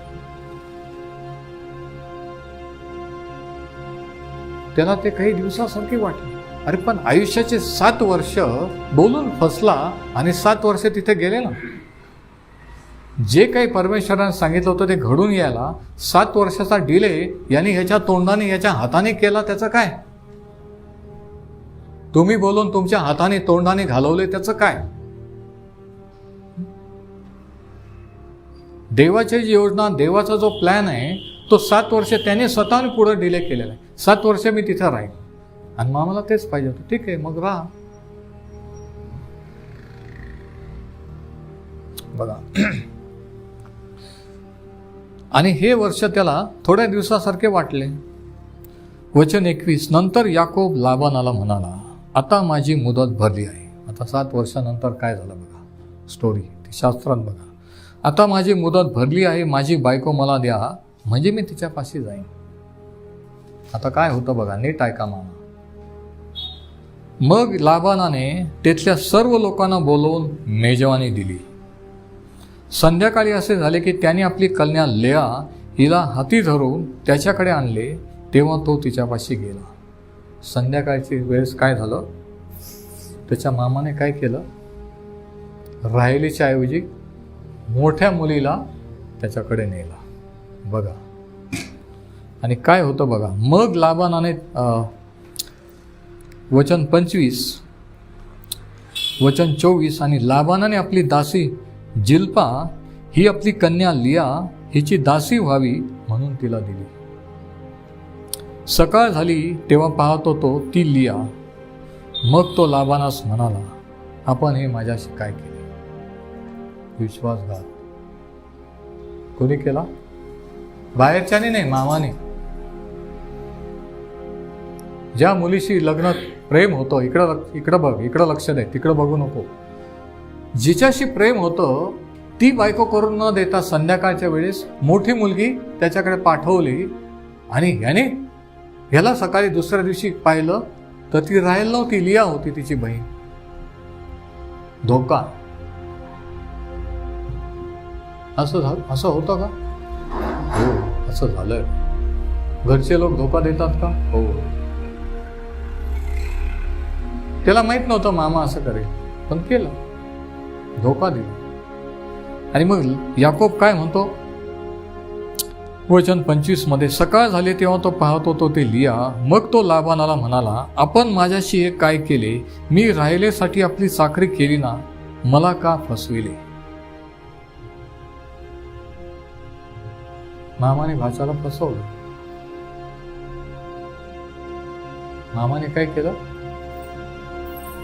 त्याला ते काही दिवसासारखी वाटली. अरे पण आयुष्याचे 7 वर्ष बोलून फसला आणि 7 वर्ष तिथे गेले ना. जे काही परमेश्वराने सांगितलं होतं ते घडून यायला 7 वर्षाचा डिले याने ह्याच्या तोंडाने, याच्या हाताने केला, त्याचं काय? तुम्ही बोलून तुमच्या हाताने तोंडाने घालवले, त्याचं काय? देवाची योजना, देवाचा जो प्लॅन आहे तो 7 वर्ष त्याने स्वतःने पुढे डिले केलेला आहे. 7 वर्ष मी तिथं राहीन आणि मामाला तेच पाहिजे होतं. ठीक आहे, मग राहा. बघा. आणि हे वर्ष त्याला थोड्या दिवसासारखे वाटले. वचन 21, नंतर याकोब लाबानाला म्हणाला, आता माझी मुदत भरली आहे. आता 7 वर्षानंतर काय झालं बघा, स्टोरी ती शास्त्रात बघा. आता माझी मुदत भरली आहे, माझी बायको मला द्या, म्हणजे मी तिच्यापाशी जाईन. आता काय होतं बघा, नीट ऐका मामा. मग लाबानाने तिथल्या सर्व लोकांना बोलवून मेजवानी दिली. संध्याकाळी असे झाले की त्याने आपली कन्या लेआ हिला हाती धरून त्याच्याकडे आणले. तेव्हा तो तिच्यापाशी गेला. संध्याकाळची वेळेस काय झालं, त्याच्या मामाने काय केलं, राहिलेच्या ऐवजी मोठ्या मुलीला त्याच्याकडे नेला. बघा. आणि काय होतं बघा, मग लाबानाने वचन 25, वचन 24, आणि लाबानाने आपली दासी जिल्पा ही आपली कन्या लिया हिची दासी व्हावी म्हणून तिला दिली. सकाळ झाली तेव्हा पाहत होतो ती लिया. मग तो लाबानास म्हणाला, आपण हे माझ्याशी काय केले? विश्वासघात. कोणी केला? बाहेरच्याने नाही, मामाने. ज्या मुलीशी लग्नात प्रेम होतं, इकडं बघ, इकडं लक्ष दे, तिकडं बघू नको. जिच्याशी प्रेम होतं ती बायको करून न देता संध्याकाळच्या वेळेस मोठी मुलगी त्याच्याकडे पाठवली. आणि ह्याला सकाळी दुसऱ्या दिवशी पाहिलं तर ती राहिल नव्हती, लिया होती तिची बहीण. धोका. असं होतं का? हो, असं झालंय. घरचे लोक धोका देतात का? हो. त्याला माहित नव्हतं मामा असं करेल, पण केलं, धोका दिला. आणि मग याकोब काय म्हणतो वचन 25 मध्ये, सकाळ झाले तेव्हा तो पाहत होतो ते लिया. मग तो लाबानाला म्हणाला, आपण माझ्याशी हे काय केले? मी राहिलेसाठी आपली चाकरी केली ना, मला का फसविले? मामाने भाच्याला फसवलं. मामाने काय केलं?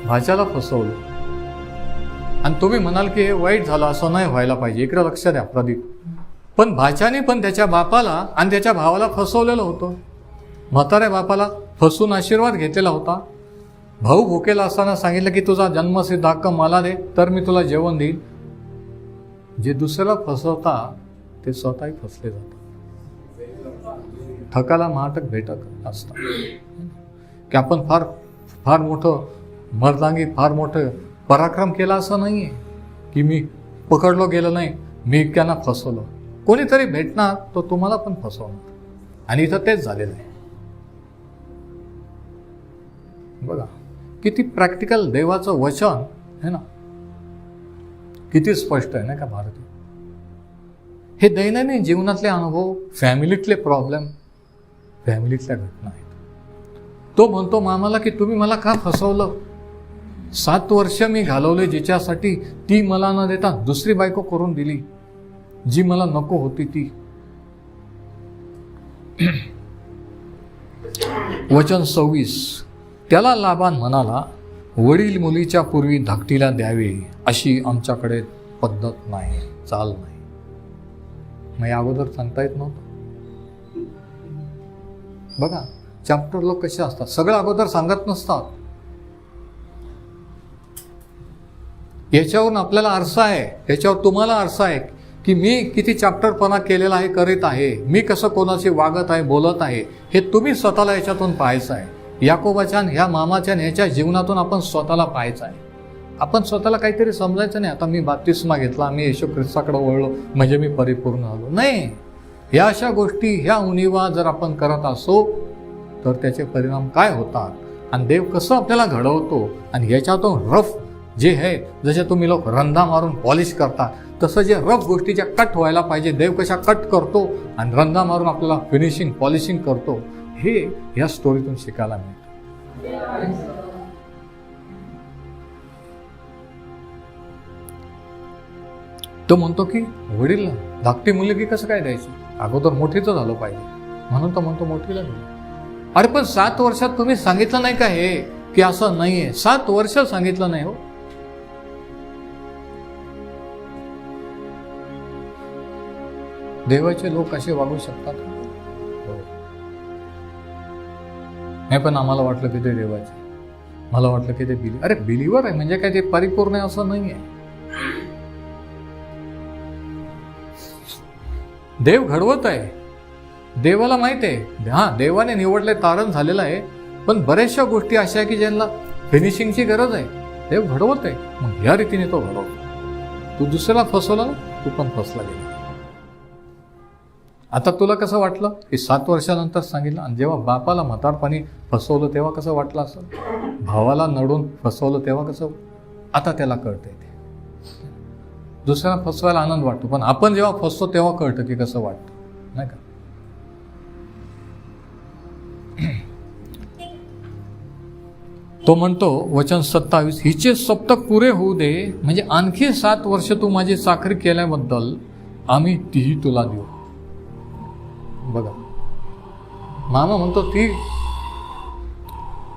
भाच्याला फसवलं. आणि तुम्ही म्हणाल की हे वाईट झालं, असं नाही व्हायला पाहिजे. इकडे लक्ष द्या प्रदीप. पण भाच्याने पण त्याच्या बापाला आणि त्याच्या भावाला फसवलेलं होतं. म्हाताऱ्या बापाला फसवून आशीर्वाद घेतलेला होता. भाऊ भुकेला असताना सांगितलं की तुझा जन्मसिद्ध हक्क मला दे, तर मी तुला जेवण देईन. जे दुसऱ्याला फसवता ते स्वतःही फसले जातात. ठकाला महाटक भेटक असतात. की आपण फार फार मोठं मर्दांगी, फार मोठं पराक्रम केला असं नाहीये की मी पकडलो गेलो नाही, मी इतक्यांना फसवलं. कोणीतरी भेटणार तो तुम्हाला पण फसवणार. आणि इथं तेच झालेलं आहे. बघा किती प्रॅक्टिकल देवाचं वचन आहे ना, किती स्पष्ट आहे ना का भारतीय. हे दैनंदिन जीवनातले अनुभव, फॅमिलीतले प्रॉब्लेम, फॅमिलीतल्या घटना आहेत. तो म्हणतो मामाला की तुम्ही मला का फसवलं? 7 वर्ष मी घालवले जिच्यासाठी, ती मला न देता दुसरी बायको करून दिली, जी मला नको होती ती. वचन 26, त्याला लाबान म्हणाला, वडील मुलीच्या पूर्वी धाकटीला द्यावे अशी आमच्याकडे पद्धत नाही, चाल नाही. मग अगोदर सांगता येत नव्हतं. बघा चॅप्टर लोक कसे असतात, सगळं अगोदर सांगत नसतात. याच्यावरून आपल्याला आरसा आहे, याच्यावर तुम्हाला आरसा आहे की मी किती चॅप्टरपणा केलेला आहे, करीत आहे, मी कसं कोणाशी वागत आहे, बोलत आहे, हे तुम्ही स्वतःला याच्यातून पाहायचं आहे. याकोबाच्या ह्या मामाच्या ह्याच्या जीवनातून आपण स्वतःला पाहायचं आहे. आपण स्वतःला काहीतरी समजायचं नाही, आता मी बाप्तिस्मा घेतला, मी येशू ख्रिस्ताकडे वळलो म्हणजे मी परिपूर्ण झालो. नाही, ह्या अशा गोष्टी, ह्या उणीवा जर आपण करत असो तर त्याचे परिणाम काय होतात आणि देव कसं आपल्याला घडवतो. आणि ह्याच्यातून रफ जे आहे, जसे तुम्ही लोक रंधा मारून पॉलिश करता, तसं जे रफ गोष्टी ज्या कट व्हायला पाहिजे, देव कशा कट करतो आणि रंधा मारून आपल्याला फिनिशिंग, पॉलिशिंग करतो, हे या स्टोरीतून शिकायला मिळतं. तो म्हणतो की वडील धाकटी मुलगी कसं काय द्यायची, अगोदर मोठीचं झालं पाहिजे, म्हणून तो म्हणतो मोठीला दिली. अरे पण 7 वर्षात तुम्ही सांगितलं नाही का हे की असं नाहीये? 7 वर्ष सांगितलं नाही हो. देवाचे लोक असे वागू शकतात? हो. नाही, पण आम्हाला वाटलं की ते देवाचे, मला वाटलं की ते अरे बिलीवर आहे म्हणजे काय ते परिपूर्ण आहे असं नाही आहे. देव घडवत आहे, देवाला माहित आहे. हा, देवाने निवडले, तारण झालेलं आहे, पण बऱ्याचशा गोष्टी अशा आहे की ज्यांना फिनिशिंगची गरज आहे. देव घडवत आहे, मग या रीतीने तो घडवतो. तू दुसऱ्याला फसवला ना, तू पण फसला गेला. आता तुला कसं वाटलं की 7 वर्षानंतर सांगितलं, आणि जेव्हा बापाला म्हातारपणी फसवलं तेव्हा कसं वाटलं असेल, भावाला नडून फसवलं तेव्हा कसं, आता त्याला कळतंय. ते दुसऱ्याला फसवायला आनंद वाटतो, पण आपण जेव्हा फसतो तेव्हा कळतं की कसं वाटतं, नाही का? तो म्हणतो वचन 27, हिचे सप्तक पुरे होऊ दे, म्हणजे आणखी 7 वर्ष तू माझी चाकरी केल्याबद्दल आम्ही तीही तुला देऊ. बघा, मामा म्हणतो ती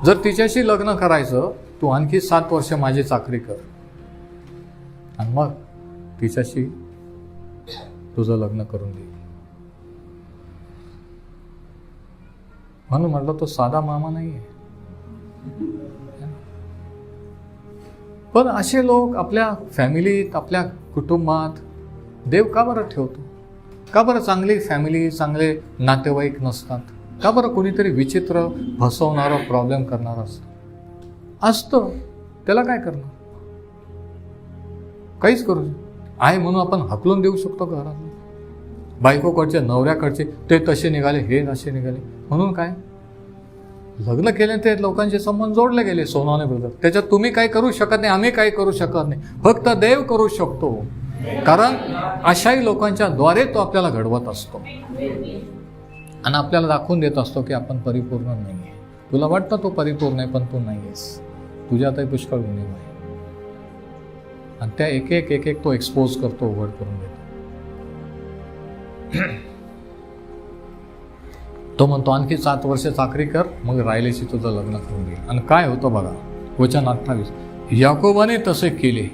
जर तिच्याशी लग्न करायचं, तू आणखी 7 वर्ष माझी चाकरी कर, आणि मग तिच्याशी तुझं लग्न करून दे. म्हणून म्हटलं तो साधा मामा नाहीये. पण असे लोक आपल्या फॅमिलीत, आपल्या कुटुंबात देव का बरं ठेवतो? का बरं चांगली फॅमिली, चांगले नातेवाईक नसतात? का बरं कोणीतरी विचित्र, फसवणारं, प्रॉब्लेम करणारं असतं? त्याला काय करणार? काहीच करू आहे म्हणून आपण हकलून देऊ शकतो घरात. बायकोकडचे, नवऱ्याकडचे ते तसे निघाले, हे तसे निघाले म्हणून काय? लग्न केले ते लोकांचे संबंध जोडले गेले सोनाने ब्रदर. त्याच्यात तुम्ही काही करू शकत नाही, आम्ही काही करू शकत नाही, फक्त देव करू शकतो. कारण अशाही लोकांच्या द्वारे तो आपल्याला घडवत असतो आणि आपल्याला दाखवून देत असतो की आपण परिपूर्ण नाही आहे. तुला वाटतं तो परिपूर्ण आहे, पण तू नाही आहेस. तुझ्यातही पुष्कळ गुन्हे आहे, आणि त्या एक एक तो एक्सपोज करतो, उघड करून देतो. तो म्हणतो आणखी 7 वर्ष चाकरी कर, मग राहिलेशी तुझं लग्न करून घे. आणि काय होतं बघा, वचन 28, याकोबाने तसे केले.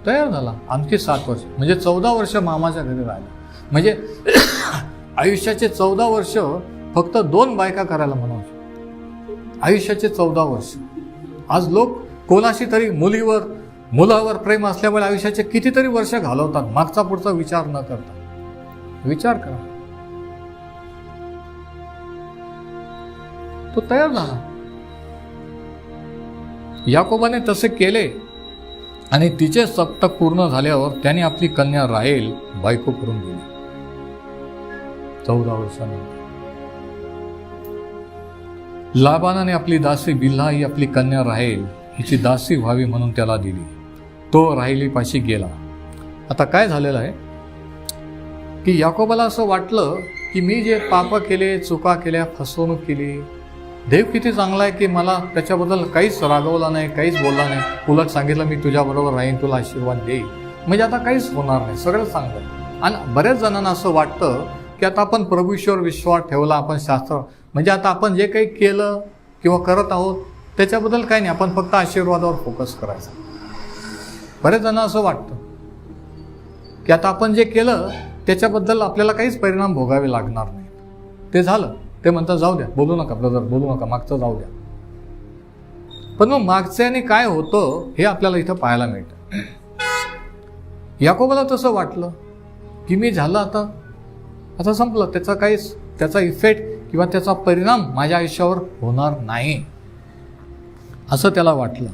तयार झाला, आणखी 7 वर्ष म्हणजे 14 वर्ष मामाच्या घरी राहिला. म्हणजे आयुष्याचे 14 वर्ष फक्त 2 बायका करायला म्हणायचे. आयुष्याचे 14 वर्ष. आज लोक कोणाशी तरी मुलावर प्रेम असल्यामुळे आयुष्याचे कितीतरी वर्ष घालवतात, मागचा पुढचा विचार न करता. विचार करा, तो तयार झाला. याकोबाने तसे केले, आणि तिचे सप्तक पूर्ण झाल्यावर त्याने आपली कन्या राहेल बायको करून दिली. 14 वर्षानंतर लाबानाने आपली दासी बिल्हा ही आपली कन्या राहेल हिची दासी व्हावी म्हणून त्याला दिली. तो राहेलीपाशी गेला. आता काय झालेलं आहे की याकोबाला असं वाटलं की मी जे पाप केले, चुका केल्या, फसवणूक केली, देव किती चांगला आहे की मला त्याच्याबद्दल काहीच रागवला नाही, काहीच बोलला नाही. उलट सांगितलं मी तुझ्याबरोबर राहीन, तुला आशीर्वाद देईल, म्हणजे आता काहीच होणार नाही, सगळं चांगलं आहे. आणि बऱ्याच जणांना असं वाटतं की आता आपण प्रभूश्वर विश्वास ठेवला, आपण शास्त्र म्हणजे आता आपण जे काही केलं किंवा करत आहोत त्याच्याबद्दल काही नाही, आपण फक्त आशीर्वादावर फोकस करायचा. बऱ्याच जणांना असं वाटतं की आता आपण जे केलं त्याच्याबद्दल आपल्याला काहीच परिणाम भोगावे लागणार नाही. ते झालं, ते म्हणतात जाऊ द्या, बोलू नका ब्रदर, बोलू नका, मागचं जाऊ द्या. पण मग मागच्याने काय होतं हे आपल्याला इथं पाहायला मिळतं. याकोबाला तसं वाटलं की मी झालं, आता संपलं, त्याचा इफेक्ट किंवा त्याचा परिणाम माझ्या आयुष्यावर होणार नाही असं त्याला वाटलं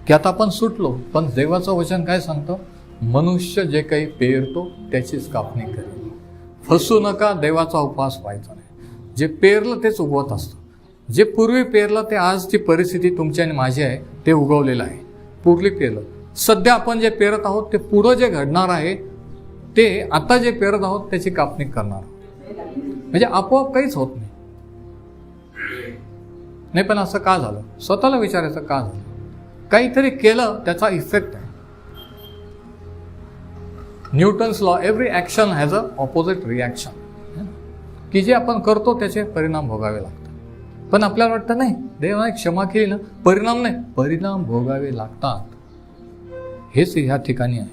की आता आपण सुटलो. पण देवाचं वचन काय सांगतं, मनुष्य जे काही पेरतो त्याचीच कापणी करेल. फसू नका, देवाचा उपवास व्हायचा नाही. जे पेरलं तेच उगवत असतं. जे पूर्वी पेरलं ते आजची परिस्थिती तुमची आणि माझी आहे ते उगवलेलं आहे. पूर्वी पेरलं, सध्या आपण जे पेरत आहोत ते पुढं जे घडणार आहे ते आता जे पेरत आहोत त्याची कापणी करणार. म्हणजे आपोआप काहीच होत नाही. पण असं का झालं, स्वतःला विचारायचं का झालं. काहीतरी केलं त्याचा इफेक्ट आहे. Newton's law, every action has a opposite reaction, की जे आपण करतो त्याचे परिणाम भोगावे लागतात. पण आपल्याला वाटतं नाही, देवाने क्षमा केली ना, परिणाम नाही, परिणाम भोगावे लागतात. हेच ह्या ठिकाणी आहे.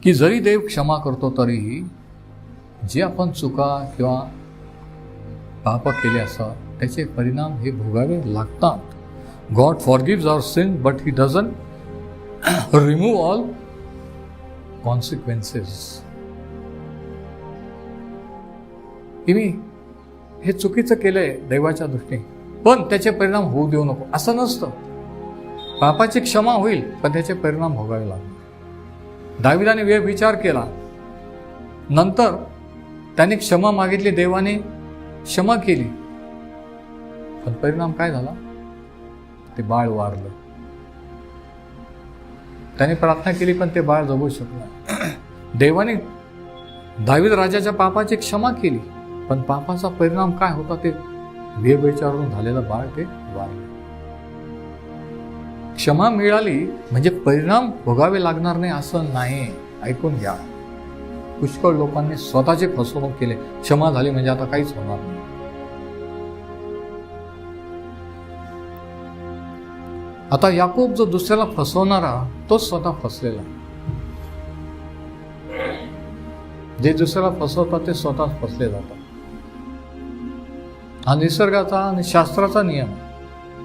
की जरी देव क्षमा करतो तरीही जे आपण चुका किंवा पाप केले असतात त्याचे परिणाम हे भोगावे लागतात. God forgives our sin but he doesn't remove all consequences. की मी हे चुकीचं केलंय देवाच्या दृष्टीने, पण त्याचे परिणाम होऊ देऊ नको असं नसतं. पापाची क्षमा होईल पण त्याचे परिणाम भोगावे लागणार. दाविदाने व्यभिचार केला, नंतर त्याने क्षमा मागितली, देवाने क्षमा केली, पण परिणाम काय झाला? ते बाळ वारलं. त्याने प्रार्थना केली पण ते बाळ जगू शकलं. देवाने दावीद राजाच्या पापाची क्षमा केली, पण पापाचा परिणाम काय होता? ते व्यभिचारून झालेलं बाळ ते वारलं. क्षमा मिळाली म्हणजे परिणाम भोगावे लागणार नाही असं नाही. ऐकून घ्या, पुष्कळ लोकांनी स्वतःचे फसवणूक केले. क्षमा झाली म्हणजे आता काहीच होणार नाही. आता याकूब जो दुसऱ्याला फसवणारा तोच स्वतः फसलेला. जे दुसऱ्याला फसवतात ते स्वतःच फसले जातात. हा निसर्गाचा आणि शास्त्राचा नियम आहे.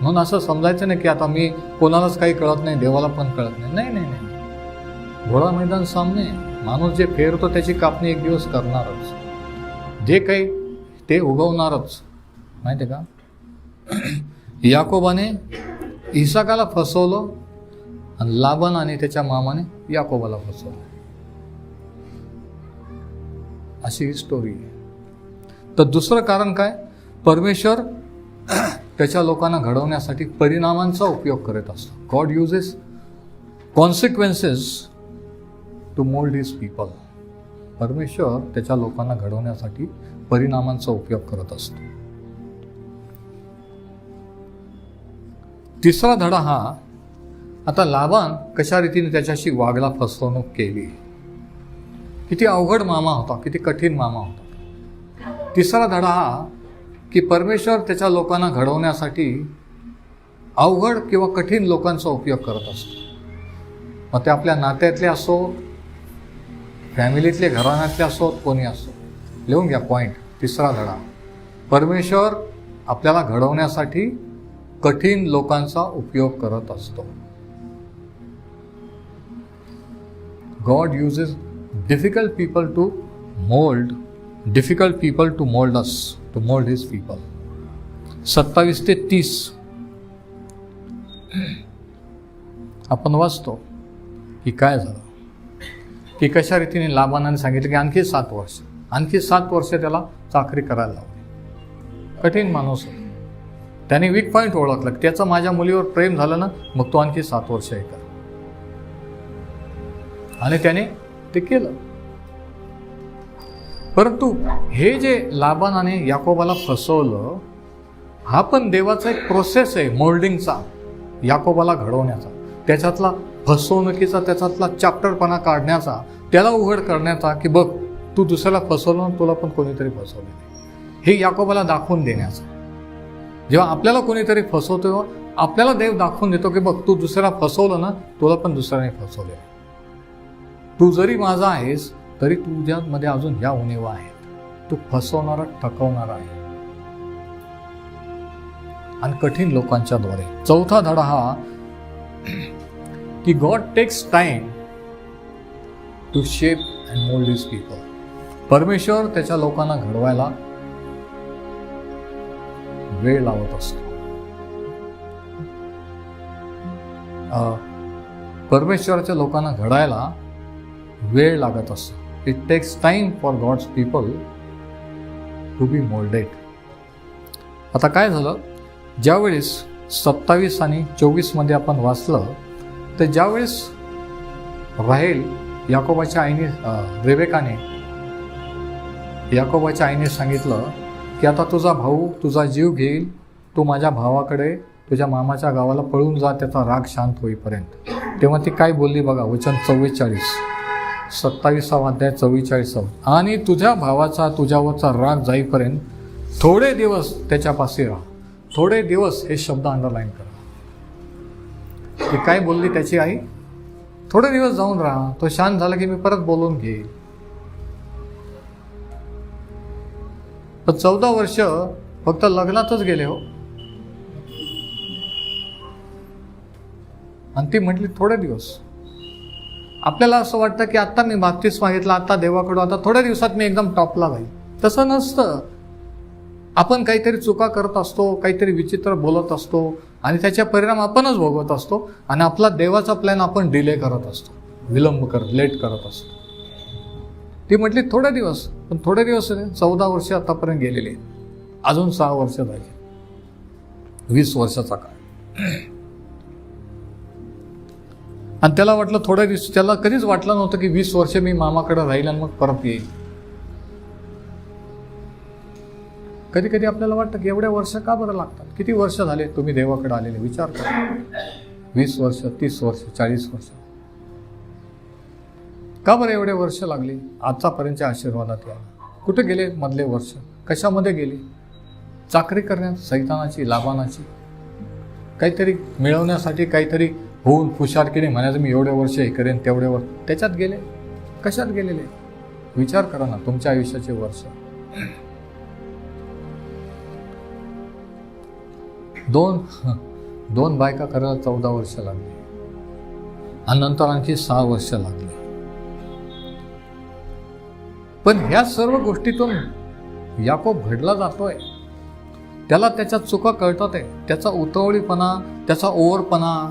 म्हणून असं समजायचं नाही की आता मी कोणालाच काही कळत नाही, देवाला पण कळत नाही. नाही नाही नाही, घोडा मैदान सामने. माणूस जे फेरतो त्याची कापणी एक दिवस करणारच. जे काही ते उगवणारच. माहिती आहे का? याकोबाने इसाकाला फसवलं आणि लाबान आणि त्याच्या मामाने याकोबाला फसवलं. अशी ही स्टोरी आहे. तर दुसरं कारण काय? परमेश्वर त्याच्या लोकांना घडवण्यासाठी परिणामांचा उपयोग करत असतो. God uses consequences to mould his people. परमेश्वर त्याच्या लोकांना घडवण्यासाठी परिणामांचा उपयोग करत असतो. तिसरा धडा हा, आता लाबान कशा रीतीने त्याच्याशी वागला, फसवणूक केली. किती अवघड मामा होता, किती कठीण मामा होता. तिसरा धडा हा की परमेश्वर त्याच्या लोकांना घडवण्यासाठी अवघड किंवा कठीण लोकांचा उपयोग करत असतो. मग ते आपल्या नात्यातले असो, फॅमिलीतले, घराण्यातले असो, कोणी असो. लिहून घ्या पॉईंट. तिसरा धडा, परमेश्वर आपल्याला घडवण्यासाठी कठीण लोकांचा उपयोग करत असतो. God uses difficult people to mold us, to mold his people. 27 ते 30 आपण वाचतो की काय झालं, की कशा रीतीने लाबानाने सांगितलं की आणखी 7 वर्ष त्याला चाकरी करायला लावली. कठीण माणूस होता. त्याने वीक पॉईंट ओळखला. त्याचं माझ्या मुलीवर प्रेम झालं ना, मग तो आणखी 7 वर्ष हे कर. आणि त्याने ते केलं. परंतु हे जे लाबानाने याकोबाला फसवलं, हा पण देवाचा एक प्रोसेस आहे मोल्डिंगचा, याकोबाला घडवण्याचा, त्याच्यातला फसवणुकीचा, त्याच्यातला चॅप्टरपणा काढण्याचा, त्याला उघड करण्याचा की बघ तू दुसऱ्याला फसवलं, तुला पण कोणीतरी फसवलं, हे याकोबाला दाखवून देण्याचा. जेव्हा आपल्याला कोणीतरी फसवतो, आपल्याला देव दाखवून देतो की बघ तू दुसऱ्याला फसवलं ना, तुला पण दुसऱ्याने फसवले. तू जरी माझा आहेस तरी तुझ्यामध्ये अजून ह्या उणीवा आहेत. तू फसवणारा, ठकवणारा आहे. आणि कठीण लोकांच्या द्वारे. चौथा धडा हा की God takes time to shape and mould his people. परमेश्वर त्याच्या लोकांना घडवायला वेळ लावत असतो. परमेश्वराच्या लोकांना घडायला वेळ लागत असतो. It takes time for God's people to be moulded. आता काय झालं, ज्यावेळेस 27 आणि 24 मध्ये आपण वाचलं, तर ज्यावेळेस राहेल याकोबाच्या आईने, रेबेकाने याकोबाच्या आईने सांगितलं की आता तुझा भाऊ तुझा जीव घेईल, तू माझ्या भावाकडे तुझ्या मामाच्या गावाला पळून जा त्याचा राग शांत होईपर्यंत. तेव्हा ती काय बोलली बघा, वचन 44, 27वा अध्याय 44. आणि तुझ्या भावाचा तुझ्यावरचा राग जाईपर्यंत थोडे दिवस त्याच्यापाशी राहा. थोडे दिवस हे शब्द अंडरलाईन करा. ती काय बोलली त्याची आई? थोडे दिवस जाऊन राहा, तो शांत झाला की मी परत बोलून घेईल. पण 14 वर्ष फक्त लग्नातच गेले हो. आणि ती म्हटली थोडे दिवस. आपल्याला असं वाटतं की आता मी बाप्तिस्मा मागितला, आता देवाकडून, आता थोड्या दिवसात मी एकदम टॉपला जाईल. तसं नसतं. आपण काहीतरी चुका करत असतो, काहीतरी विचित्र बोलत असतो आणि त्याचे परिणाम आपणच भोगवत असतो आणि आपला देवाचा प्लॅन आपण डिले करत असतो, लेट करत असतो. ती म्हटली थोडे दिवस. पण थोडे दिवस 14 वर्ष आतापर्यंत गेलेली, अजून 6 वर्ष झाली, 20 वर्षाचा काळ. आणि त्याला वाटलं थोड्या दिवस, त्याला कधीच वाटलं नव्हतं की 20 वर्ष मी मामाकडे राहील आणि मग परत येईल. कधी कधी आपल्याला वाटतं की एवढे वर्ष का बरं लागतात. किती वर्ष झाले तुम्ही देवाकडे आलेले, विचार करा. 20 वर्ष, 30 वर्ष, 40 वर्ष, का बरं एवढे वर्ष लागली आजच्यापर्यंतच्या आशीर्वादात यायला? कुठे गेले मधले वर्ष? कशामध्ये गेली? चाकरी करण्यात, सैतानाची, लाभानाची, काहीतरी मिळवण्यासाठी, काहीतरी होऊन हुशारकीने म्हणायचं मी एवढे वर्ष हे करेन, तेवढे वर्ष, त्याच्यात गेले. कशात गेलेले? विचार करा ना तुमच्या आयुष्याचे वर्ष. दोन बायका करायला 14 वर्ष लागली आणि नंतर आणखी 6 वर्ष लागली. पण ह्या सर्व गोष्टीतून याकोब घडला जातोय. त्याला त्याच्या चुका कळतात आहे, त्याचा उतावळीपणा, त्याचा ओव्हरपणा,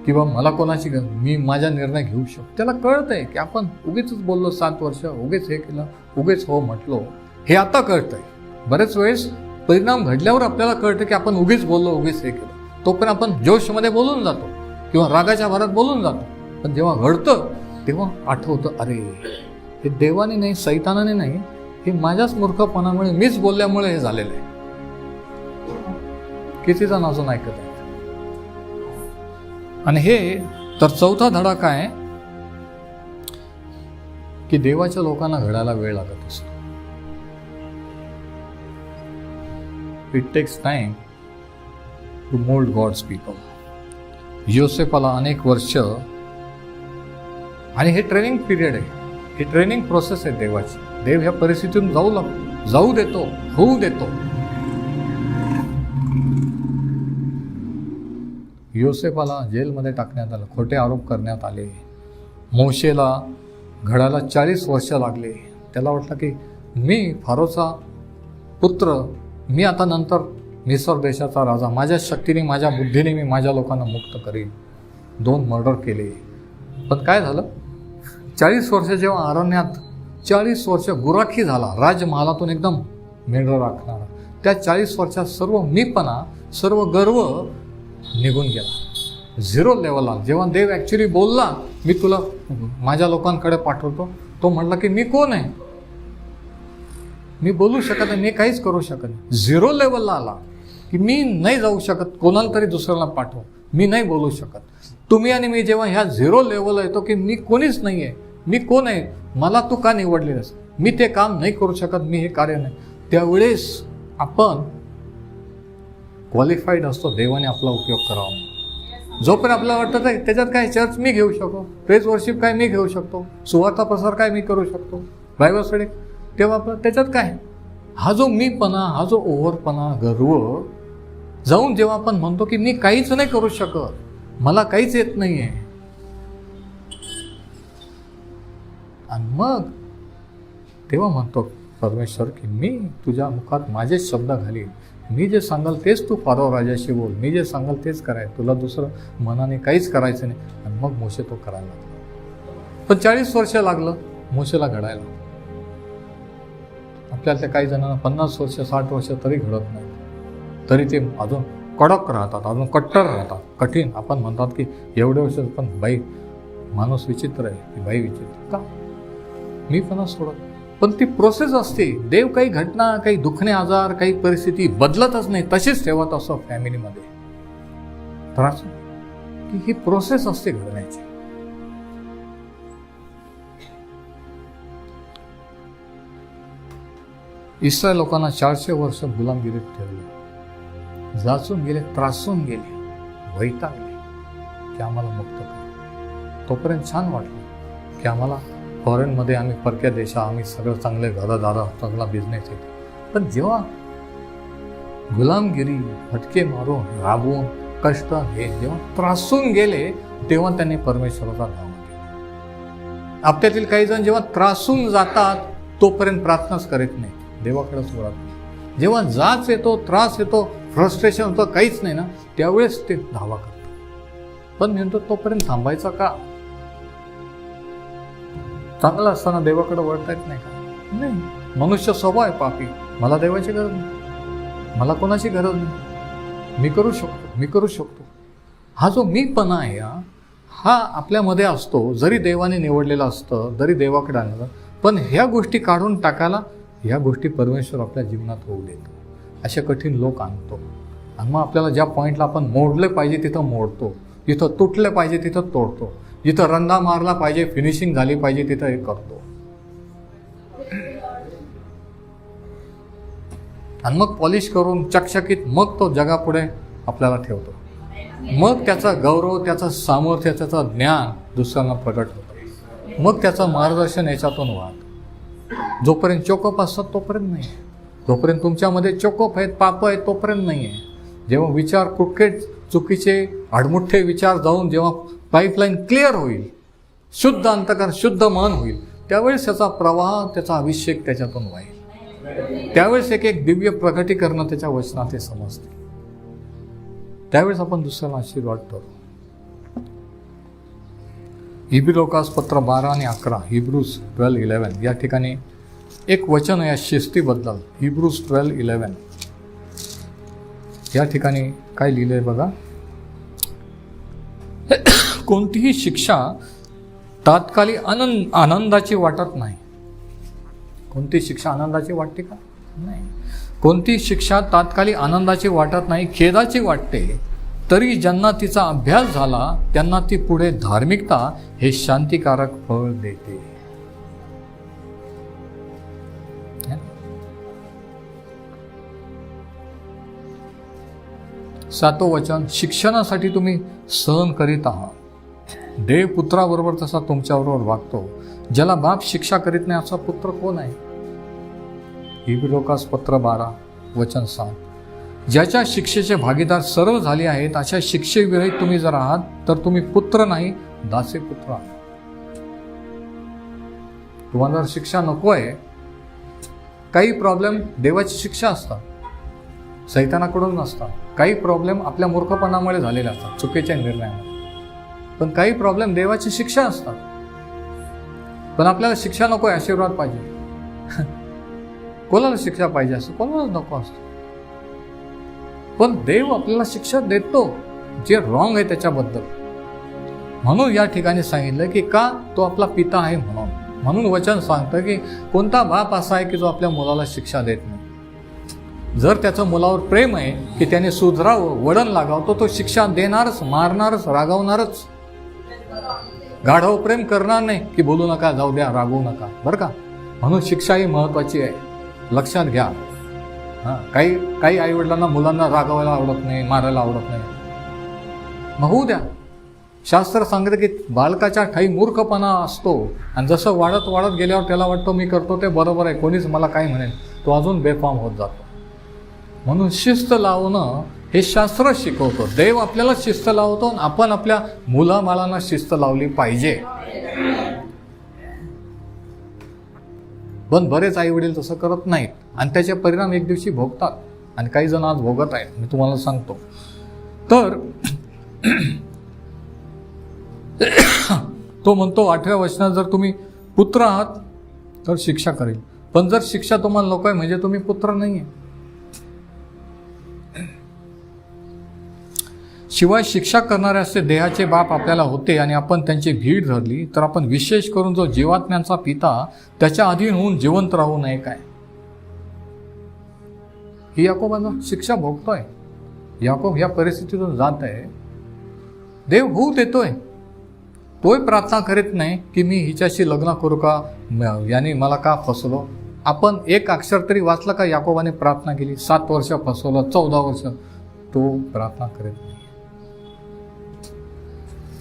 किंवा मला कोणाची मी माझा निर्णय घेऊ शकतो. त्याला कळतंय की आपण उगीच बोललो 7 वर्ष, उगीच हे केलं, उगीच हो म्हटलो. हे आता कळतंय. बरेच वेळेस परिणाम घडल्यावर आपल्याला कळतं की आपण उगीच बोललो, उगीच हे केलं. तोपर्यंत आपण जोशमध्ये बोलून जातो किंवा रागाच्या भरात बोलून जातो. पण जेव्हा घडतं तेव्हा आठवतं, अरे हे देवाने नाही, सैतानाने नाही, हे माझ्याच मूर्खपणामुळे, मीच बोलल्यामुळे हे झालेलं आहे. किती जण अजून ऐकत आहे. आणि हे तर 4था धडा काय की देवाच्या लोकांना घडायला वेळ लागत असतो. It takes time to mold God's people. योसेफाला अनेक वर्ष, आणि हे ट्रेनिंग पिरियड आहे, ही ट्रेनिंग प्रोसेस आहे देवाची. देव ह्या परिस्थितीतून जाऊ देतो, होऊ देतो. योसेफाला जेलमध्ये टाकण्यात आलं, खोटे आरोप करण्यात आले. मोशेला घडायला 40 वर्ष लागले. त्याला वाटलं की मी फारोचा पुत्र, मी आता नंतर मिसर देशाचा राजा, माझ्या शक्तीने, माझ्या बुद्धीने मी माझ्या लोकांना मुक्त करीन. 2 मर्डर केले. पण काय झालं? 40 वर्ष जेव्हा अरण्यात 40 वर्ष गुराखी झाला, राजमहालातून एकदम मेंढरं राखणारा, त्या 40 वर्षात सर्व मीपणा, सर्व गर्व निघून गेला. 0 लेवलला. जेव्हा देव ॲक्च्युली बोलला, मी तुला माझ्या लोकांकडे पाठवतो, तो म्हणला की मी कोण आहे, मी बोलू शकत नाही, मी काहीच करू शकत नाही. 0 लेवलला आला की मी नाही जाऊ शकत, कोणाला तरी दुसऱ्याला पाठव, मी नाही बोलू शकत. तुम्ही आणि मी जेव्हा ह्या 0 लेवलला येतो की मी कोणीच नाही आहे, मी कोण आहे, मला तू का निवडलेस, मी ते काम नाही करू शकत, मी हे कार्य नाही, त्यावेळेस आपण क्वालिफाईड असतो देवाने आपला उपयोग करावा. जोपर्यंत आपल्याला वाटतं त्याच्यात काय चर्च मी घेऊ शकतो, प्रेज वर्शिप काय मी घेऊ शकतो, सुवार्ता प्रसार काय मी करू शकतो, बायबल स्टडी, तेव्हा आपलं त्याच्यात काय, हा जो मीपणा, हा जो ओव्हरपणा, गर्व जाऊन जेव्हा आपण म्हणतो की मी काहीच नाही करू शकत, मला काहीच येत नाही आहे, आणि मग तेव्हा म्हणतो परमेश्वर की मी तुझ्या मुखात माझे शब्द घालीन, मी जे सांगाल तेच तू फारो राजाशी बोल, मी जे सांगाल तेच करायचं, तुला दुसरं मनाने काहीच करायचं नाही. आणि मग मोशे तो करायला लागला. पण 40 वर्ष लागलं मोशेला घडायला. आपल्यातल्या काही जणांना 50 वर्ष 60 वर्ष तरी घडत नाही, तरी ते अजून कडक राहतात, अजून कट्टर राहतात, कठीण. आपण म्हणतात की एवढे वर्ष, पण बाई माणूस विचित्र आहे, की बाई विचित्र का, मी पण सोडत. पण ती प्रोसेस असते. देव काही घटना, काही दुखणे, आजार, काही परिस्थिती बदलतच नाही, तशीच ठेवत असतो फॅमिलीमध्ये. त्रास की ही प्रोसेस असते घडण्याची. इस्रायल लोकांना 400 वर्ष गुलामगिरीत ठेवलं, जाचून गेले, त्रासून गेले, वैतागले की आम्हाला मुक्त कर. तोपर्यंत छान वाटलं की आम्हाला फॉरेनमध्ये आम्ही परक्या देशा, आम्ही सगळं चांगले घरदारं, चांगला बिझनेस आहे. पण जेव्हा गुलामगिरी, फटके मारून, राबवून, कष्ट हे जेव्हा त्रासून गेले, तेव्हा त्यांनी परमेश्वराचा नाव घेतला. आपल्यातील काही जण जेव्हा त्रासून जातात तोपर्यंत प्रार्थनाच करीत नाही, देवाकडेच वळत नाही. जेव्हा जाच येतो, त्रास येतो, फ्रस्ट्रेशन होतं, काहीच नाही ना, त्यावेळेस ते धावा करतात. पण म्हणतो तोपर्यंत थांबायचा का? चांगलं असताना देवाकडे वळता येत नाही का? नाही. मनुष्य स्वभाव आहे पापी. मला देवाची गरज नाही, मला कोणाची गरज नाही, मी करू शकतो. हा जो मीपणा आहे हा आपल्यामध्ये असतो. जरी देवाने निवडलेला असतं, जरी देवाकडे आणलं, पण ह्या गोष्टी काढून टाकायला, ह्या गोष्टी परमेश्वर आपल्या जीवनात होऊ देतो. असे कठीण लोक आणतो आणि मग आपल्याला ज्या पॉईंटला आपण मोडले पाहिजे तिथं मोडतो, जिथं तुटले पाहिजे तिथं तोडतो, जिथं रंदा मारला पाहिजे, फिनिशिंग झाली पाहिजे तिथं हे करतो. आणि मग पॉलिश करून चकचकीत मग तो जगापुढे आपल्याला ठेवतो. मग त्याचा गौरव, त्याचं सामर्थ्य, त्याचं ज्ञान दुसऱ्यांना प्रगट होतं. मग त्याचं मार्गदर्शन याच्यातून वाहतं. जोपर्यंत चोकप असतात तोपर्यंत नाही, जोपर्यंत तुमच्यामध्ये चोकप आहेत, पाप आहेत, तोपर्यंत नाही आहे. जेव्हा विचार क्रिकेट चुकीचे आडमुठ्ठे विचार जाऊन जेव्हा पाईपलाईन क्लिअर होईल, शुद्ध अंतकरण, शुद्ध मन होईल, त्यावेळेस त्याचा प्रवाह, त्याचा अभिषेक त्याच्यातून वाहील. त्यावेळेस एक दिव्य प्रगटीकरण त्याच्या वचनात हे समजते. त्यावेळेस आपण दुसऱ्याला आशीर्वाद करू. इब्रिलोकास पत्र 12 आणि 11, हिब्रूज 12:11 या ठिकाणी एक वचन आहे या शिस्तीबद्दल. हिब्रूज 12:11 या ठिकाणी काय लिहिलंय बघा. कोणतीही शिक्षा तात्कालिक आनंदाची वाटत नाही. कोणती शिक्षा आनंदाची वाटते का? नाही. कोणती शिक्षा तात्कालिक आनंदाची वाटत नाही, खेदाची वाटते. तरी ज्यांना तिचा अभ्यास झाला त्यांना ती पुढे धार्मिकता हे शांतिकारक फळ देते. सातवं वचन, शिक्षणासाठी तुम्ही सहन करीत आहात. देव पुत्राबरोबर तसा तुमच्याबरोबर वागतो. ज्याला बाप शिक्षा करीत नाही असा पुत्र कोण आहे? इब्रिलोकास पत्र 12 वचन 7. ज्याच्या शिक्षेचे भागीदार सर्व झाले आहेत, अशा शिक्षेविरहित तुम्ही जर आहात तर तुम्ही पुत्र नाही, दासे पुत्र आहात. तुम्हाला जर शिक्षा नको आहे, काही प्रॉब्लेम देवाची शिक्षा असतात, सैतानाकडून नसतात. काही प्रॉब्लेम आपल्या मूर्खपणामुळे झालेले असतात, चुकीच्या निर्णयामुळे. पण काही प्रॉब्लेम देवाची शिक्षा असतात. पण आपल्याला शिक्षा नको आहे, आशीर्वाद पाहिजे. कोणाला शिक्षा पाहिजे असं कोणाला नको असतं. पण देव आपल्याला शिक्षा देतो जे रॉंग आहे त्याच्याबद्दल. म्हणून या ठिकाणी सांगितलं की का तो आपला पिता आहे म्हणून वचन सांगतं की कोणता बाप असा आहे की जो आपल्या मुलाला शिक्षा देत नाही. जर त्याचं मुलावर प्रेम आहे की त्याने सुधरावं, वळण लागावं, तो शिक्षा देणारच, मारणारच, रागावणारच. गाढव प्रेम करणार नाही की बोलू नका, जाऊ द्या, रागवू नका, बरं का. म्हणून शिक्षा ही महत्वाची आहे, लक्षात घ्या. काही आईवडिलांना मुलांना रागवायला आवडत नाही, मारायला आवडत नाही. मग होऊ द्या. शास्त्र सांगतं की बालकाच्या ठाई मूर्खपणा असतो आणि जसं वाढत वाढत गेल्यावर त्याला वाटतं मी करतो ते बरोबर आहे, कोणीच मला काय म्हणेल, तो अजून बेफाम होत जातो. म्हणून शिस्त लावणं हे शास्त्र शिकवतो. देव आपल्याला शिस्त लावतो आणि आपण आपल्या मुलाबाळांना शिस्त लावली पाहिजे. पण बरेच आई वडील तसं करत नाहीत आणि त्याचे परिणाम एक दिवशी भोगतात आणि काही जण आज भोगत आहेत. मी तुम्हाला सांगतो. तर तो म्हणतो 8व्या वचनात, जर तुम्ही पुत्र आहात तर शिक्षा करेल. पण जर शिक्षा तुम्हाला नको आहे म्हणजे तुम्ही पुत्र नाही आहे. शिवाय शिक्षा करणारे असे देहाचे बाप आपल्याला होते आणि आपण त्यांची भीड धरली तर आपण विशेष करून जो जीवात्म्यांचा पिता त्याच्या अधीन होऊन जिवंत राहू नये काय? ही याकोबाला शिक्षा भोगतोय. याकोब या परिस्थितीतून जात आहे. देव होऊ देतोय. तोही प्रार्थना करीत नाही की मी हिच्याशी लग्न करू का, याने मला का फसलो. आपण एक अक्षर तरी वाचलं का याकोबाने प्रार्थना केली? 7 वर्ष फसवलं, 14 वर्ष. तो प्रार्थना करीत नाही.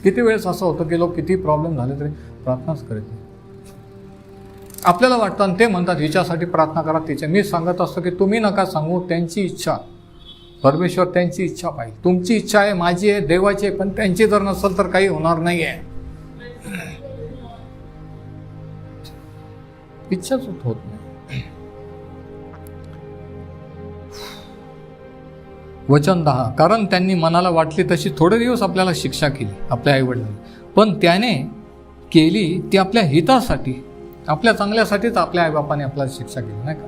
किती वेळेस असं होतं की लोक किती प्रॉब्लेम झाले तरी प्रार्थनाच करीत नाही. आपल्याला वाटतं आणि ते म्हणतात हिच्यासाठी प्रार्थना करा तिच्या. मी सांगत असतो की तुम्ही नका सांगू, त्यांची इच्छा, परमेश्वर त्यांची इच्छा पाहिजे. तुमची इच्छा आहे, माझी आहे, देवाची आहे, पण त्यांची जर नसेल तर काही होणार नाही आहे. इच्छाच होत नाही. वचन 10, कारण त्यांनी मनाला वाटली तशी थोडे दिवस आपल्याला शिक्षा केली आपल्या आईवडिलांनी, पण त्याने केली ती आपल्या हितासाठी, आपल्या चांगल्यासाठीच आपल्या आईबापाने आपल्याला शिक्षा केली, नाही का?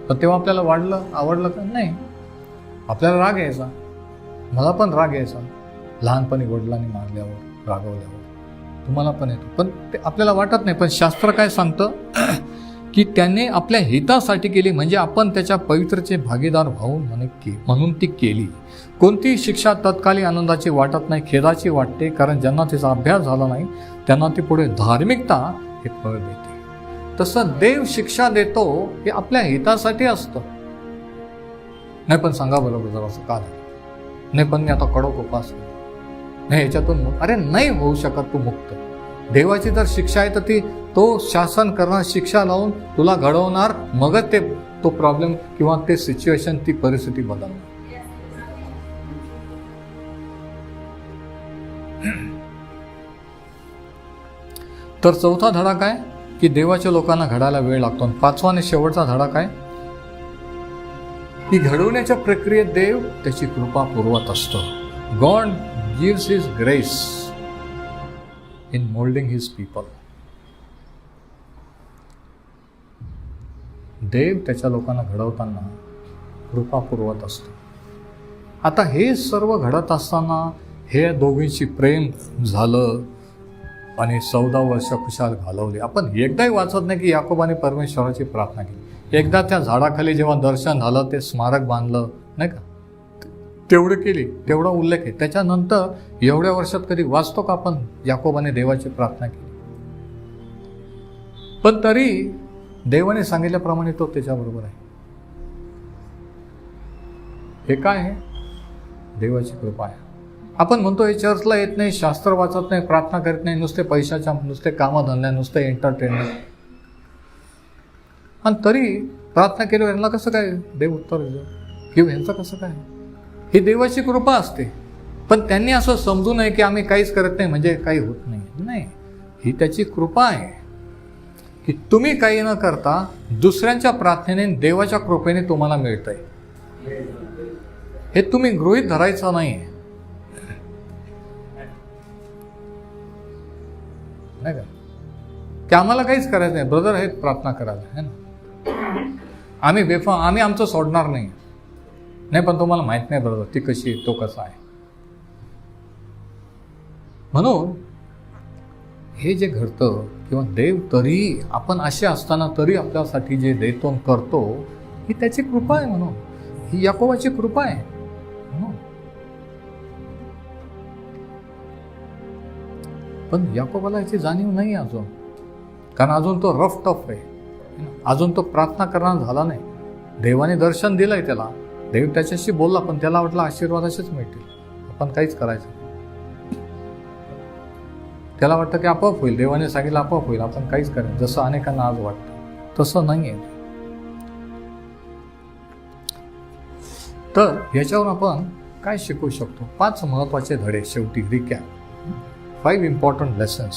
पण तेव्हा आपल्याला आवडलं का नाही? आपल्याला राग यायचा, मला पण राग यायचा लहानपणी वडिलांनी मारल्यावर, रागवल्यावर, तुम्हाला पण येतो, पण ते आपल्याला वाटत नाही. पण शास्त्र काय सांगतं की त्याने आपल्या हितासाठी केली, म्हणजे आपण त्याच्या पवित्रचे भागीदार व्हावून म्हणून ती केली. कोणतीही शिक्षा तत्कालीन आनंदाची वाटत नाही, खेदाची वाटते, कारण ज्यांना तिचा अभ्यास झाला नाही त्यांना ती पुढे धार्मिकता हे फळ देते. तसं देव शिक्षा देतो हे आपल्या हितासाठी असतं. नाही पण सांगा बरोबर जरा असं का झालं, नाही पण मी आता कडक उपास नाही याच्यातून अरे नाही होऊ शकत तू मुक्त. देवाची जर शिक्षा आहे तर ती तो शासन करणार, शिक्षा लावून तुला घडवणार, मगच तो प्रॉब्लेम किंवा ते सिच्युएशन, ती परिस्थिती बदलणार. तर चौथा धडा काय की देवाच्या लोकांना घडायला वेळ लागतो. आणि पाचवा आणि शेवटचा धडा काय की घडवण्याच्या प्रक्रियेत देव त्याची कृपा पुरवत असतो. God gives his grace in molding his people. देव त्याच्या लोकांना घडवताना कृपा पुरवत असतो. आता हे सर्व घडत असताना हे दोघींची प्रेम झालं आणि 14 वर्ष खुशाल घालवली. आपण एकदाही वाचत नाही की याकोबाने परमेश्वराची प्रार्थना केली. एकदा त्या झाडाखाली जेव्हा दर्शन झालं, ते स्मारक बांधलं, नाही का, तेवढं केली, तेवढा उल्लेख आहे. त्याच्यानंतर एवढ्या वर्षात कधी वाचतो का आपण याकोबाने देवाची प्रार्थना केली? पण तरी देवाने सांगितल्याप्रमाणे तो त्याच्याबरोबर आहे. हे काय आहे? देवाची कृपा आहे. आपण म्हणतो हे चर्चला येत नाही, शास्त्र वाचत नाही, प्रार्थना करत नाही, नुसते पैशाच्या, नुसते कामधंद्या, नुसते एंटरटेनमेंट, आणि तरी प्रार्थना केल्यावर यांना कसं काय देव उत्तर देतो किंवा यांचं कसं काय? ही देवाची कृपा असते. पण त्यांनी असं समजू नये की आम्ही काहीच करत नाही म्हणजे काही होत नाही. नाही, ही त्याची कृपा आहे की तुम्ही काही न करता दुसऱ्यांच्या प्रार्थनेने, देवाच्या कृपेने तुम्हाला मिळतंय. हे तुम्ही गृहीत धरायचं नाही का की आम्हाला काहीच करायचं नाही, ब्रदर आहेत प्रार्थना करायला, है ना, आम्ही आमचं सोडणार नाही. नाही पण तुम्हाला माहित नाही ब्रदर ती कशी आहे, तो कसा आहे. म्हणून हे जे घडतं किंवा देव तरी आपण असे असताना तरी आपल्यासाठी जे देतो करतो, ही त्याची कृपा आहे. म्हणून ही याकोबाची कृपा आहे. पण याकोबाला याची जाणीव नाही अजून, कारण अजून तो रफ टफ आहे, अजून तो प्रार्थना करणार झाला नाही. देवाने दर्शन दिलंय त्याला, देव त्याच्याशी बोलला, पण त्याला वाटलं आशीर्वाद असेच मिळतील, आपण काहीच करायचं. त्याला वाटतं की आपोआप होईल, देवाने सांगितलं आपोआप होईल, आपण काहीच करायचं, जसं अनेकांना आज वाटतं तसं नाही आहे. तर याच्यावर आपण काय शिकू शकतो? 5 महत्वाचे धडे शेवटी recap. 5 important lessons.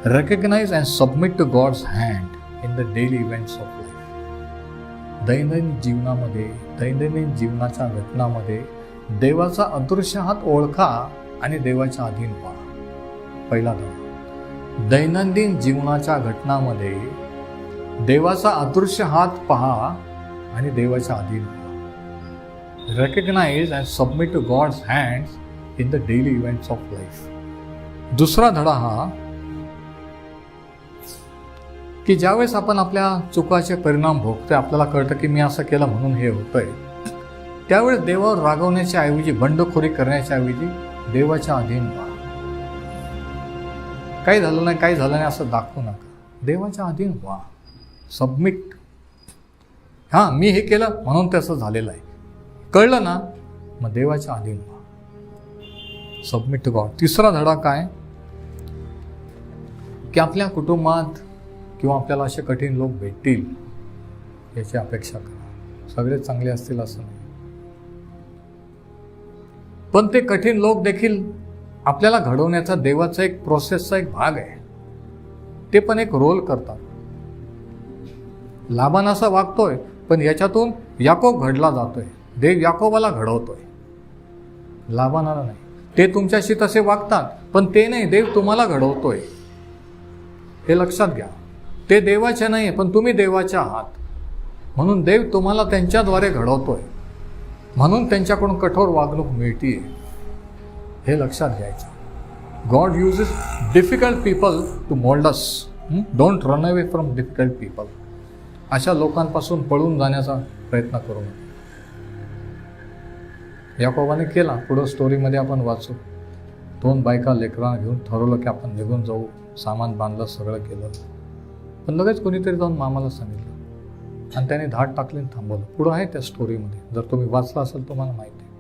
Recognize and submit to God's hand in the daily events of life. दैनंदिन जीवनाच्या घटनामध्ये देवाचा अदृश्य हात ओळखा आणि देवाच्या अधीन व्हा. पहिला धडा, दैनंदिन जीवनाच्या घटनामध्ये देवाचा अदृश्य हात पहा आणि देवाच्या अधीन व्हा. Recognize and submit to God's hands in the daily events of life. दुसरा धडा हा की ज्यावेळेस आपण आपल्या चुकाचे परिणाम भोगतोय, आपल्याला कळतं की मी असं केलं म्हणून हे होतंय, त्यावेळेस देवावर रागवण्याच्या ऐवजी, बंडखोरी करण्याच्या ऐवजी देवाच्या अधीन व्हा. काही झालं नाही असं दाखवू नका, देवाच्या अधीन व्हा. सबमिट. हां, मी हे केलं म्हणून तसं झालेलं आहे, कळलं ना, मग देवाच्या अधीन व्हा. Submit to God. तिसरा धडा काय की आपल्या कुटुंबात किंवा आपल्याला असे कठीण लोक भेटतील याची अपेक्षा करा. सगळे चांगले असतील असं नाही, पण ते कठीण लोक देखील आपल्याला घडवण्याचा देवाचा एक प्रोसेसचा एक भाग आहे. ते पण एक रोल करतात. लाबान असा वागतोय, पण याच्यातून याकोब घडला जातोय. देव याकोबाला घडवतोय, लाबानाला नाही. ते तुमच्याशी तसे वागतात, पण ते नाही, देव तुम्हाला घडवतोय. हे लक्षात घ्या. ते देवाचे नाही, पण तुम्ही देवाचे आहात. म्हणून देव तुम्हाला त्यांच्याद्वारे घडवतोय, म्हणून त्यांच्याकडून कठोर वागणूक मिळतीये. हे लक्षात घ्यायचं. God uses difficult people to mould us. Don't run away from difficult people. अशा लोकांपासून पळून जाण्याचा प्रयत्न करू नका. याकोबाने केला. पुढं स्टोरीमध्ये आपण वाचू. 2 बायका लेकरांना घेऊन ठरवलं की आपण निघून जाऊ. सामान बांधलं, सगळं केलं. पण लगेच कोणीतरी जाऊन मामाला सांगितलं आणि त्याने धाड टाकले आणि थांबवलं. पुढं आहे त्या स्टोरीमध्ये, जर तुम्ही वाचला असेल तुम्हाला माहिती आहे.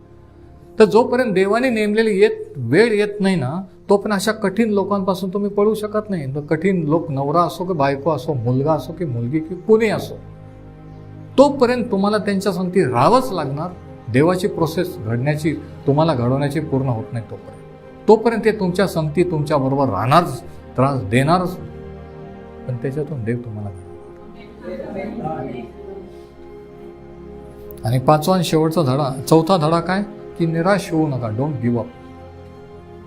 तर जोपर्यंत देवाने नेमलेली वेळ येत नाही ना, तोपर्यंत अशा कठीण लोकांपासून तुम्ही पळू शकत नाही. कठीण लोक नवरा असो की बायको असो, मुलगा असो की मुलगी की कोणी असो, तोपर्यंत तुम्हाला त्यांच्या संगती राहावंच लागणार. देवाची प्रोसेस घडण्याची, तुम्हाला घडवण्याची पूर्ण होत नाही तोपर्यंत ते तुमच्या संगती तुमच्या बरोबर राहणारच, त्रास देणारच. पण त्याच्यातून देव तुम्हाला आणि 5वा आणि शेवटचा धडा, 4था धडा काय की निराश होऊ नका. Don't give up.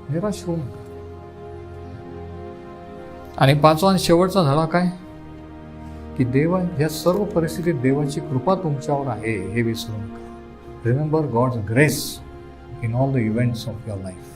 निराश होऊ नका. आणि 5वा आणि शेवटचा धडा काय की देवा या सर्व परिस्थितीत देवाची कृपा तुमच्यावर आहे हे विसरू नका. Remember God's grace in all the events of your life.